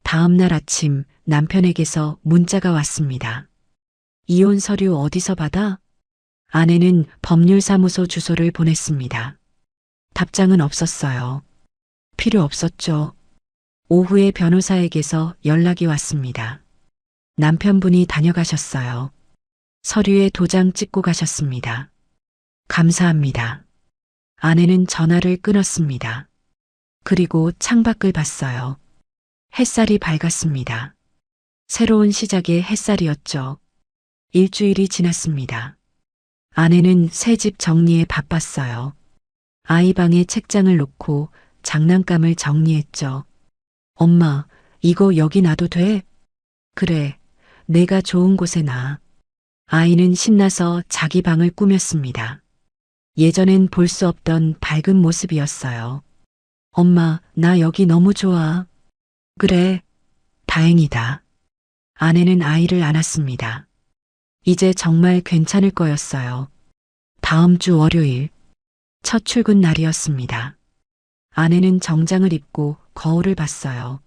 다음 날 아침 남편에게서 문자가 왔습니다. 이혼 서류 어디서 받아? 아내는 법률사무소 주소를 보냈습니다. 답장은 없었어요. 필요 없었죠. 오후에 변호사에게서 연락이 왔습니다. 남편분이 다녀가셨어요. 서류에 도장 찍고 가셨습니다. 감사합니다. 아내는 전화를 끊었습니다. 그리고 창밖을 봤어요. 햇살이 밝았습니다. 새로운 시작의 햇살이었죠. 일주일이 지났습니다. 아내는 새 집 정리에 바빴어요. 아이 방에 책장을 놓고 장난감을 정리했죠. 엄마, 이거 여기 놔도 돼? 그래, 내가 좋은 곳에 놔. 아이는 신나서 자기 방을 꾸몄습니다. 예전엔 볼 수 없던 밝은 모습이었어요. 엄마, 나 여기 너무 좋아. 그래, 다행이다. 아내는 아이를 안았습니다. 이제 정말 괜찮을 거였어요. 다음 주 월요일, 첫 출근 날이었습니다. 아내는 정장을 입고 거울을 봤어요.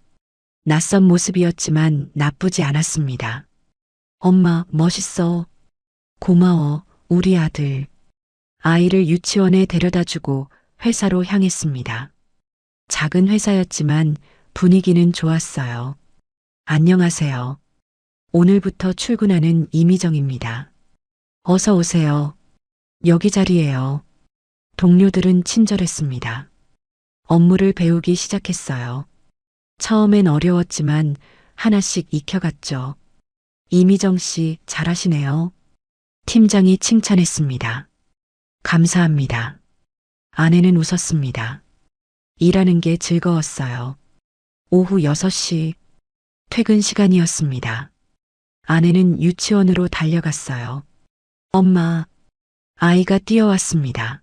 낯선 모습이었지만 나쁘지 않았습니다. 엄마, 멋있어. 고마워, 우리 아들. 아이를 유치원에 데려다 주고 회사로 향했습니다. 작은 회사였지만 분위기는 좋았어요. 안녕하세요. 오늘부터 출근하는 이미정입니다. 어서 오세요. 여기 자리예요. 동료들은 친절했습니다. 업무를 배우기 시작했어요. 처음엔 어려웠지만 하나씩 익혀갔죠. 이미정 씨 잘하시네요. 팀장이 칭찬했습니다. 감사합니다. 아내는 웃었습니다. 일하는 게 즐거웠어요. 오후 6시 퇴근 시간이었습니다. 아내는 유치원으로 달려갔어요. 엄마, 아이가 뛰어왔습니다.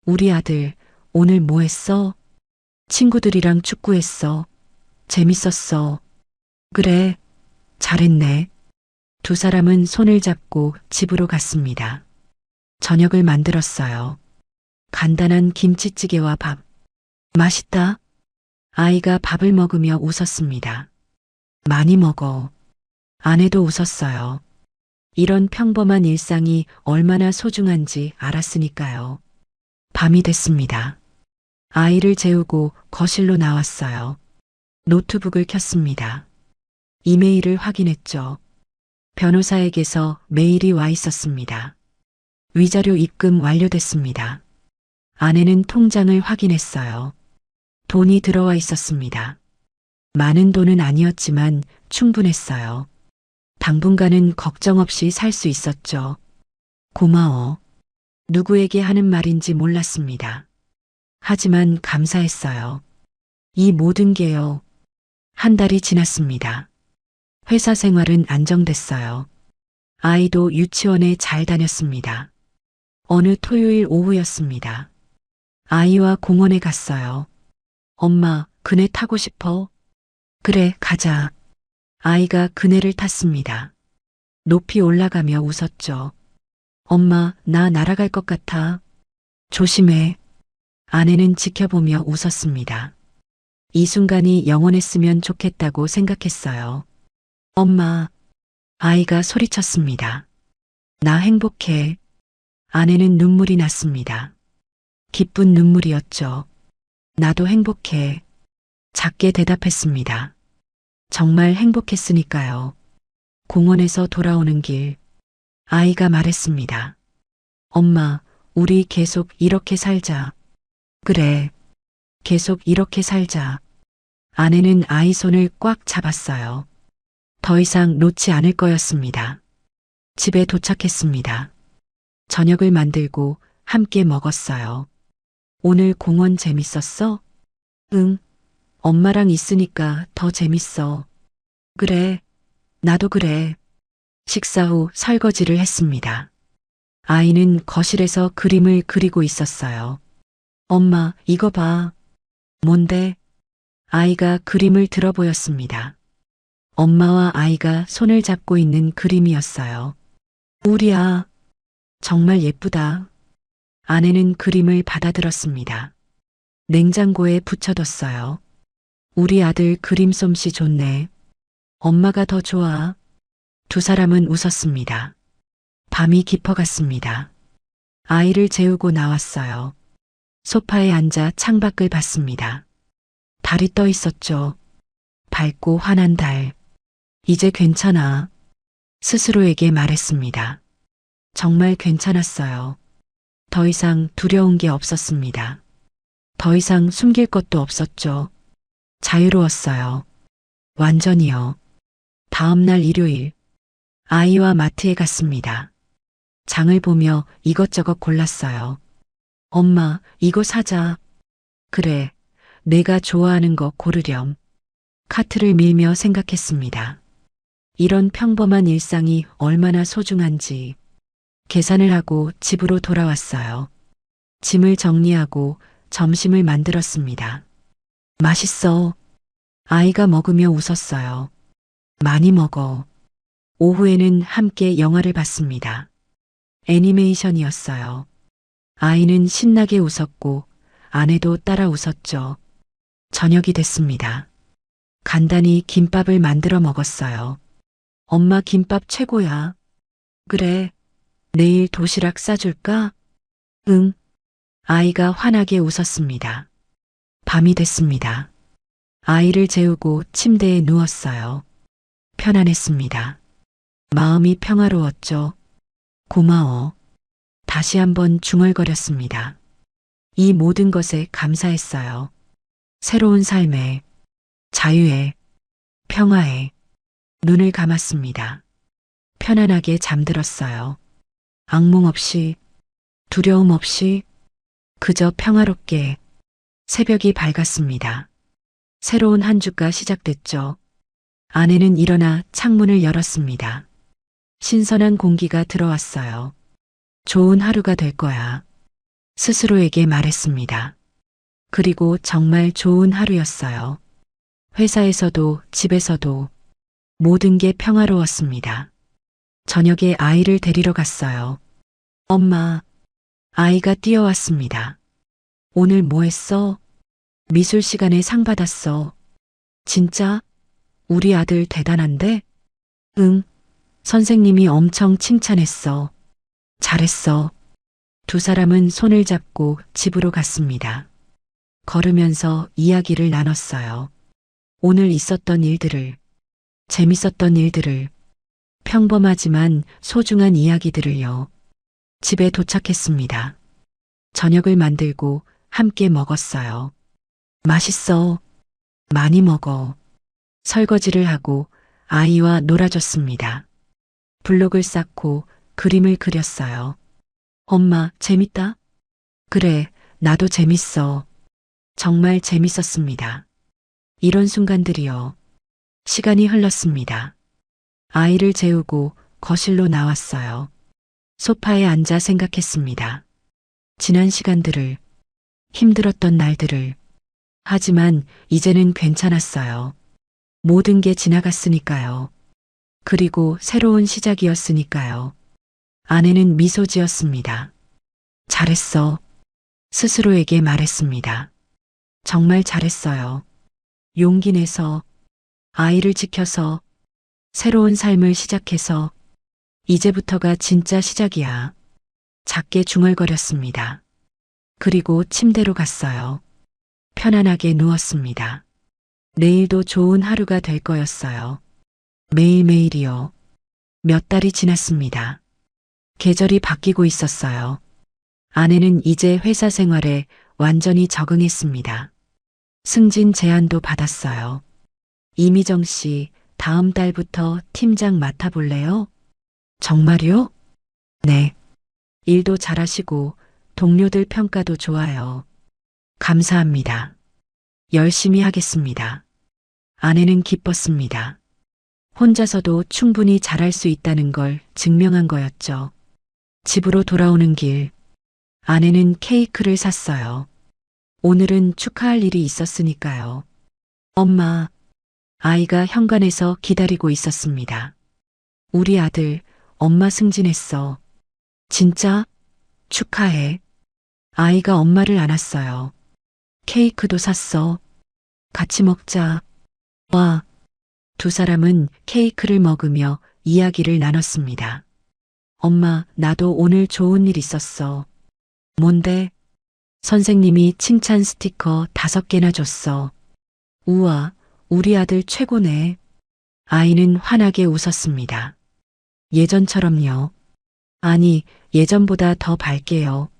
우리 아들, 오늘 뭐 했어? 친구들이랑 축구했어. 재밌었어. 그래, 잘했네. 두 사람은 손을 잡고 집으로 갔습니다. 저녁을 만들었어요. 간단한 김치찌개와 밥. 맛있다. 아이가 밥을 먹으며 웃었습니다. 많이 먹어. 아내도 웃었어요. 이런 평범한 일상이 얼마나 소중한지 알았으니까요. 밤이 됐습니다. 아이를 재우고 거실로 나왔어요. 노트북을 켰습니다. 이메일을 확인했죠. 변호사에게서 메일이 와 있었습니다. 위자료 입금 완료됐습니다. 아내는 통장을 확인했어요. 돈이 들어와 있었습니다. 많은 돈은 아니었지만 충분했어요. 당분간은 걱정 없이 살 수 있었죠. 고마워. 누구에게 하는 말인지 몰랐습니다. 하지만 감사했어요. 이 모든 게요. 한 달이 지났습니다. 회사 생활은 안정됐어요. 아이도 유치원에 잘 다녔습니다. 어느 토요일 오후였습니다. 아이와 공원에 갔어요. 엄마, 그네 타고 싶어? 그래, 가자. 아이가 그네를 탔습니다. 높이 올라가며 웃었죠. 엄마, 나 날아갈 것 같아. 조심해. 아내는 지켜보며 웃었습니다. 이 순간이 영원했으면 좋겠다고 생각했어요. 엄마, 아이가 소리쳤습니다. 나 행복해. 아내는 눈물이 났습니다. 기쁜 눈물이었죠. 나도 행복해. 작게 대답했습니다. 정말 행복했으니까요. 공원에서 돌아오는 길, 아이가 말했습니다. 엄마, 우리 계속 이렇게 살자. 그래, 계속 이렇게 살자. 아내는 아이 손을 꽉 잡았어요. 더 이상 놓지 않을 거였습니다. 집에 도착했습니다. 저녁을 만들고 함께 먹었어요. 오늘 공원 재밌었어? 응. 엄마랑 있으니까 더 재밌어. 그래. 나도 그래. 식사 후 설거지를 했습니다. 아이는 거실에서 그림을 그리고 있었어요. 엄마, 이거 봐. 뭔데? 아이가 그림을 들어 보였습니다. 엄마와 아이가 손을 잡고 있는 그림이었어요. 우리야. 정말 예쁘다. 아내는 그림을 받아들었습니다. 냉장고에 붙여뒀어요. 우리 아들 그림 솜씨 좋네. 엄마가 더 좋아. 두 사람은 웃었습니다. 밤이 깊어갔습니다. 아이를 재우고 나왔어요. 소파에 앉아 창밖을 봤습니다. 달이 떠 있었죠. 밝고 환한 달. 이제 괜찮아. 스스로에게 말했습니다. 정말 괜찮았어요. 더 이상 두려운 게 없었습니다. 더 이상 숨길 것도 없었죠. 자유로웠어요. 완전히요. 다음 날 일요일, 아이와 마트에 갔습니다. 장을 보며 이것저것 골랐어요. 엄마, 이거 사자. 그래, 내가 좋아하는 거 고르렴. 카트를 밀며 생각했습니다. 이런 평범한 일상이 얼마나 소중한지. 계산을 하고 집으로 돌아왔어요. 짐을 정리하고 점심을 만들었습니다. 맛있어. 아이가 먹으며 웃었어요. 많이 먹어. 오후에는 함께 영화를 봤습니다. 애니메이션이었어요. 아이는 신나게 웃었고 아내도 따라 웃었죠. 저녁이 됐습니다. 간단히 김밥을 만들어 먹었어요. 엄마 김밥 최고야. 그래. 내일 도시락 싸줄까? 응. 아이가 환하게 웃었습니다. 밤이 됐습니다. 아이를 재우고 침대에 누웠어요. 편안했습니다. 마음이 평화로웠죠. 고마워. 다시 한번 중얼거렸습니다. 이 모든 것에 감사했어요. 새로운 삶에, 자유에, 평화에 눈을 감았습니다. 편안하게 잠들었어요. 악몽 없이, 두려움 없이, 그저 평화롭게. 새벽이 밝았습니다. 새로운 한 주가 시작됐죠. 아내는 일어나 창문을 열었습니다. 신선한 공기가 들어왔어요. 좋은 하루가 될 거야. 스스로에게 말했습니다. 그리고 정말 좋은 하루였어요. 회사에서도 집에서도 모든 게 평화로웠습니다. 저녁에 아이를 데리러 갔어요. 엄마, 아이가 뛰어왔습니다. 오늘 뭐 했어? 미술 시간에 상 받았어. 진짜? 우리 아들 대단한데? 응. 선생님이 엄청 칭찬했어. 잘했어. 두 사람은 손을 잡고 집으로 갔습니다. 걸으면서 이야기를 나눴어요. 오늘 있었던 일들을, 재밌었던 일들을, 평범하지만 소중한 이야기들을요. 집에 도착했습니다. 저녁을 만들고 함께 먹었어요. 맛있어. 많이 먹어. 설거지를 하고 아이와 놀아줬습니다. 블록을 쌓고 그림을 그렸어요. 엄마, 재밌다? 그래, 나도 재밌어. 정말 재밌었습니다. 이런 순간들이요. 시간이 흘렀습니다. 아이를 재우고 거실로 나왔어요. 소파에 앉아 생각했습니다. 지난 시간들을, 힘들었던 날들을. 하지만 이제는 괜찮았어요. 모든 게 지나갔으니까요. 그리고 새로운 시작이었으니까요. 아내는 미소 지었습니다. 잘했어. 스스로에게 말했습니다. 정말 잘했어요. 용기 내서, 아이를 지켜서, 새로운 삶을 시작해서, 이제부터가 진짜 시작이야. 작게 중얼거렸습니다. 그리고 침대로 갔어요. 편안하게 누웠습니다. 내일도 좋은 하루가 될 거였어요. 매일매일이요. 몇 달이 지났습니다. 계절이 바뀌고 있었어요. 아내는 이제 회사 생활에 완전히 적응했습니다. 승진 제안도 받았어요. 이미정 씨, 다음 달부터 팀장 맡아볼래요? 정말요? 네. 일도 잘하시고 동료들 평가도 좋아요. 감사합니다. 열심히 하겠습니다. 아내는 기뻤습니다. 혼자서도 충분히 잘할 수 있다는 걸 증명한 거였죠. 집으로 돌아오는 길, 아내는 케이크를 샀어요. 오늘은 축하할 일이 있었으니까요. 엄마, 아이가 현관에서 기다리고 있었습니다. 우리 아들, 엄마 승진했어. 진짜? 축하해. 아이가 엄마를 안았어요. 케이크도 샀어. 같이 먹자. 와. 두 사람은 케이크를 먹으며 이야기를 나눴습니다. 엄마, 나도 오늘 좋은 일 있었어. 뭔데? 선생님이 칭찬 스티커 5개나 줬어. 우와, 우리 아들 최고네. 아이는 환하게 웃었습니다. 예전처럼요. 아니, 예전보다 더 밝게요.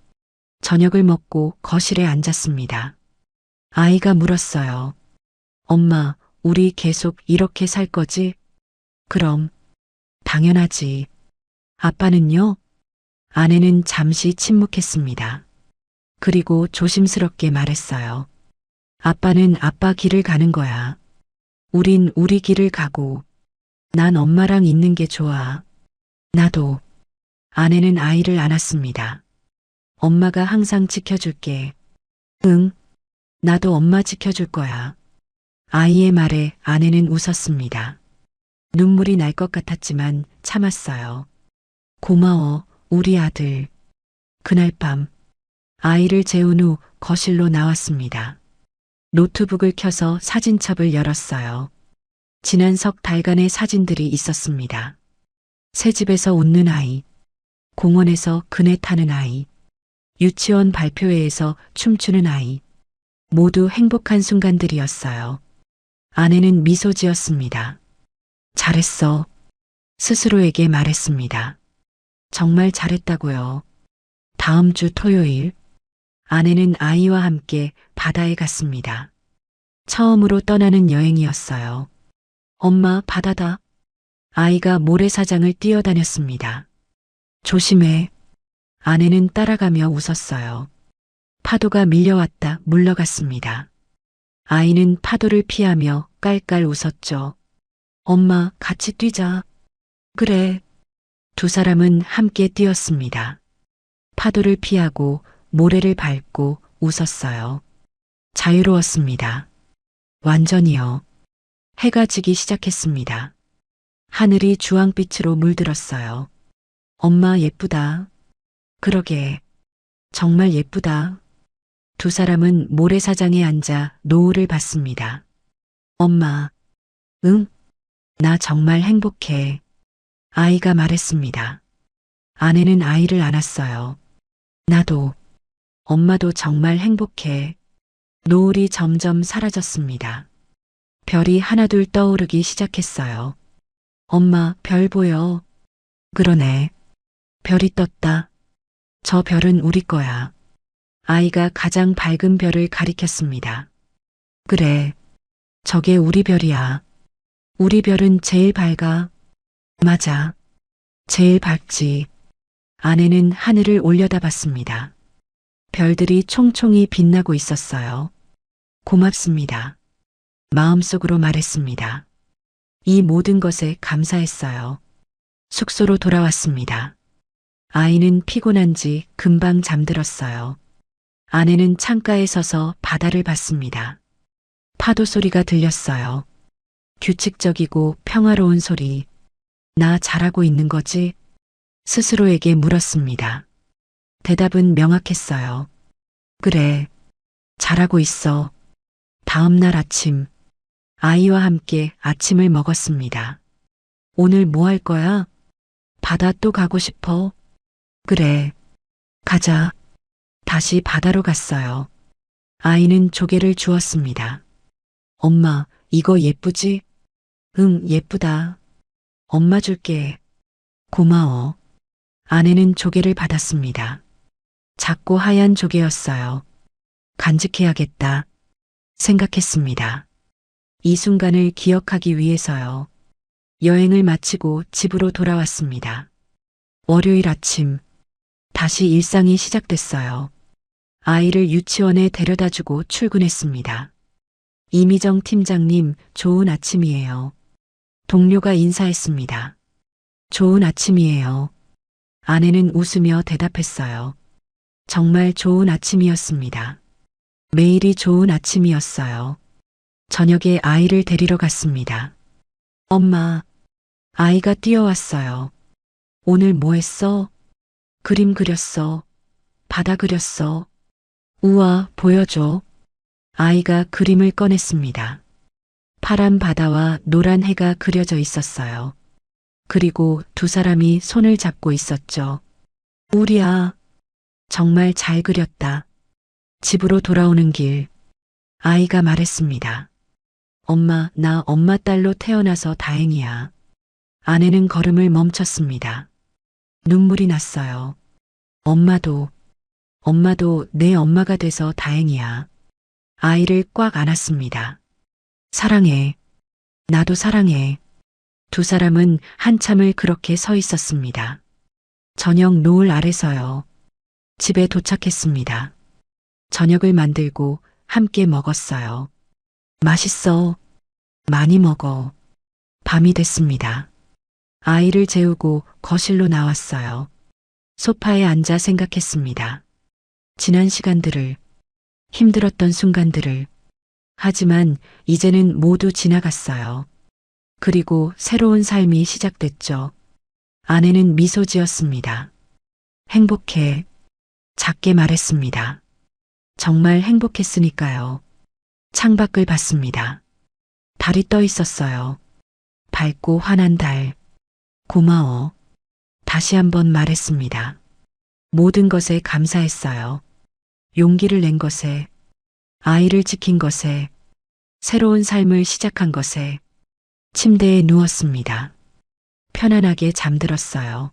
저녁을 먹고 거실에 앉았습니다. 아이가 물었어요. 엄마, 우리 계속 이렇게 살 거지? 그럼, 당연하지. 아빠는요? 아내는 잠시 침묵했습니다. 그리고 조심스럽게 말했어요. 아빠는 아빠 길을 가는 거야. 우린 우리 길을 가고, 난 엄마랑 있는 게 좋아. 나도. 아내는 아이를 안았습니다. 엄마가 항상 지켜줄게. 응, 나도 엄마 지켜줄 거야. 아이의 말에 아내는 웃었습니다. 눈물이 날 것 같았지만 참았어요. 고마워, 우리 아들. 그날 밤, 아이를 재운 후 거실로 나왔습니다. 노트북을 켜서 사진첩을 열었어요. 지난 석 달간의 사진들이 있었습니다. 새집에서 웃는 아이, 공원에서 그네 타는 아이, 유치원 발표회에서 춤추는 아이, 모두 행복한 순간들이었어요. 아내는 미소 지었습니다. 잘했어. 스스로에게 말했습니다. 정말 잘했다고요. 다음 주 토요일, 아내는 아이와 함께 바다에 갔습니다. 처음으로 떠나는 여행이었어요. 엄마, 바다다. 아이가 모래사장을 뛰어다녔습니다. 조심해. 아내는 따라가며 웃었어요. 파도가 밀려왔다 물러갔습니다. 아이는 파도를 피하며 깔깔 웃었죠. 엄마, 같이 뛰자. 그래. 두 사람은 함께 뛰었습니다. 파도를 피하고 모래를 밟고 웃었어요. 자유로웠습니다. 완전히요. 해가 지기 시작했습니다. 하늘이 주황빛으로 물들었어요. 엄마 예쁘다. 그러게. 정말 예쁘다. 두 사람은 모래사장에 앉아 노을을 봤습니다. 엄마, 응? 나 정말 행복해. 아이가 말했습니다. 아내는 아이를 안았어요. 나도, 엄마도 정말 행복해. 노을이 점점 사라졌습니다. 별이 하나둘 떠오르기 시작했어요. 엄마, 별 보여. 그러네. 별이 떴다. 저 별은 우리 거야. 아이가 가장 밝은 별을 가리켰습니다. 그래. 저게 우리 별이야. 우리 별은 제일 밝아. 맞아. 제일 밝지. 아내는 하늘을 올려다봤습니다. 별들이 총총히 빛나고 있었어요. 고맙습니다. 마음속으로 말했습니다. 이 모든 것에 감사했어요. 숙소로 돌아왔습니다. 아이는 피곤한지 금방 잠들었어요. 아내는 창가에 서서 바다를 봤습니다. 파도 소리가 들렸어요. 규칙적이고 평화로운 소리. 나 잘하고 있는 거지? 스스로에게 물었습니다. 대답은 명확했어요. 그래, 잘하고 있어. 다음 날 아침, 아이와 함께 아침을 먹었습니다. 오늘 뭐 할 거야? 바다 또 가고 싶어? 그래, 가자. 다시 바다로 갔어요. 아이는 조개를 주었습니다. 엄마, 이거 예쁘지? 응, 예쁘다. 엄마 줄게. 고마워. 아내는 조개를 받았습니다. 작고 하얀 조개였어요. 간직해야겠다. 생각했습니다. 이 순간을 기억하기 위해서요. 여행을 마치고 집으로 돌아왔습니다. 월요일 아침, 다시 일상이 시작됐어요. 아이를 유치원에 데려다주고 출근했습니다. 이미정 팀장님, 좋은 아침이에요. 동료가 인사했습니다. 좋은 아침이에요. 아내는 웃으며 대답했어요. 정말 좋은 아침이었습니다. 매일이 좋은 아침이었어요. 저녁에 아이를 데리러 갔습니다. 엄마, 아이가 뛰어왔어요. 오늘 뭐 했어? 그림 그렸어. 바다 그렸어. 우와, 보여줘. 아이가 그림을 꺼냈습니다. 파란 바다와 노란 해가 그려져 있었어요. 그리고 두 사람이 손을 잡고 있었죠. 우리야, 정말 잘 그렸다. 집으로 돌아오는 길, 아이가 말했습니다. 엄마, 나 엄마 딸로 태어나서 다행이야. 아내는 걸음을 멈췄습니다. 눈물이 났어요. 엄마도 내 엄마가 돼서 다행이야. 아이를 꽉 안았습니다. 사랑해. 나도 사랑해. 두 사람은 한참을 그렇게 서 있었습니다. 저녁 노을 아래서요. 집에 도착했습니다. 저녁을 만들고 함께 먹었어요. 맛있어. 많이 먹어. 밤이 됐습니다. 아이를 재우고 거실로 나왔어요. 소파에 앉아 생각했습니다. 지난 시간들을, 힘들었던 순간들을. 하지만 이제는 모두 지나갔어요. 그리고 새로운 삶이 시작됐죠. 아내는 미소 지었습니다. 행복해. 작게 말했습니다. 정말 행복했으니까요. 창밖을 봤습니다. 달이 떠 있었어요. 밝고 환한 달. 고마워. 다시 한번 말했습니다. 모든 것에 감사했어요. 용기를 낸 것에, 아이를 지킨 것에, 새로운 삶을 시작한 것에. 침대에 누웠습니다. 편안하게 잠들었어요.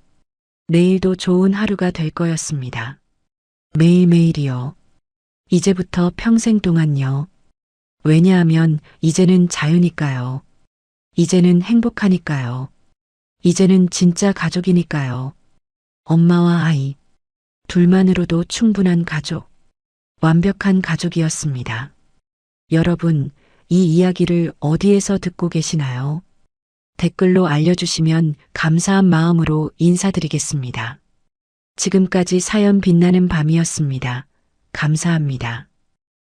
내일도 좋은 하루가 될 거였습니다. 매일매일이요. 이제부터 평생 동안요. 왜냐하면 이제는 자유니까요. 이제는 행복하니까요. 이제는 진짜 가족이니까요. 엄마와 아이, 둘만으로도 충분한 가족, 완벽한 가족이었습니다. 여러분, 이 이야기를 어디에서 듣고 계시나요? 댓글로 알려주시면 감사한 마음으로 인사드리겠습니다. 지금까지 사연 빛나는 밤이었습니다. 감사합니다.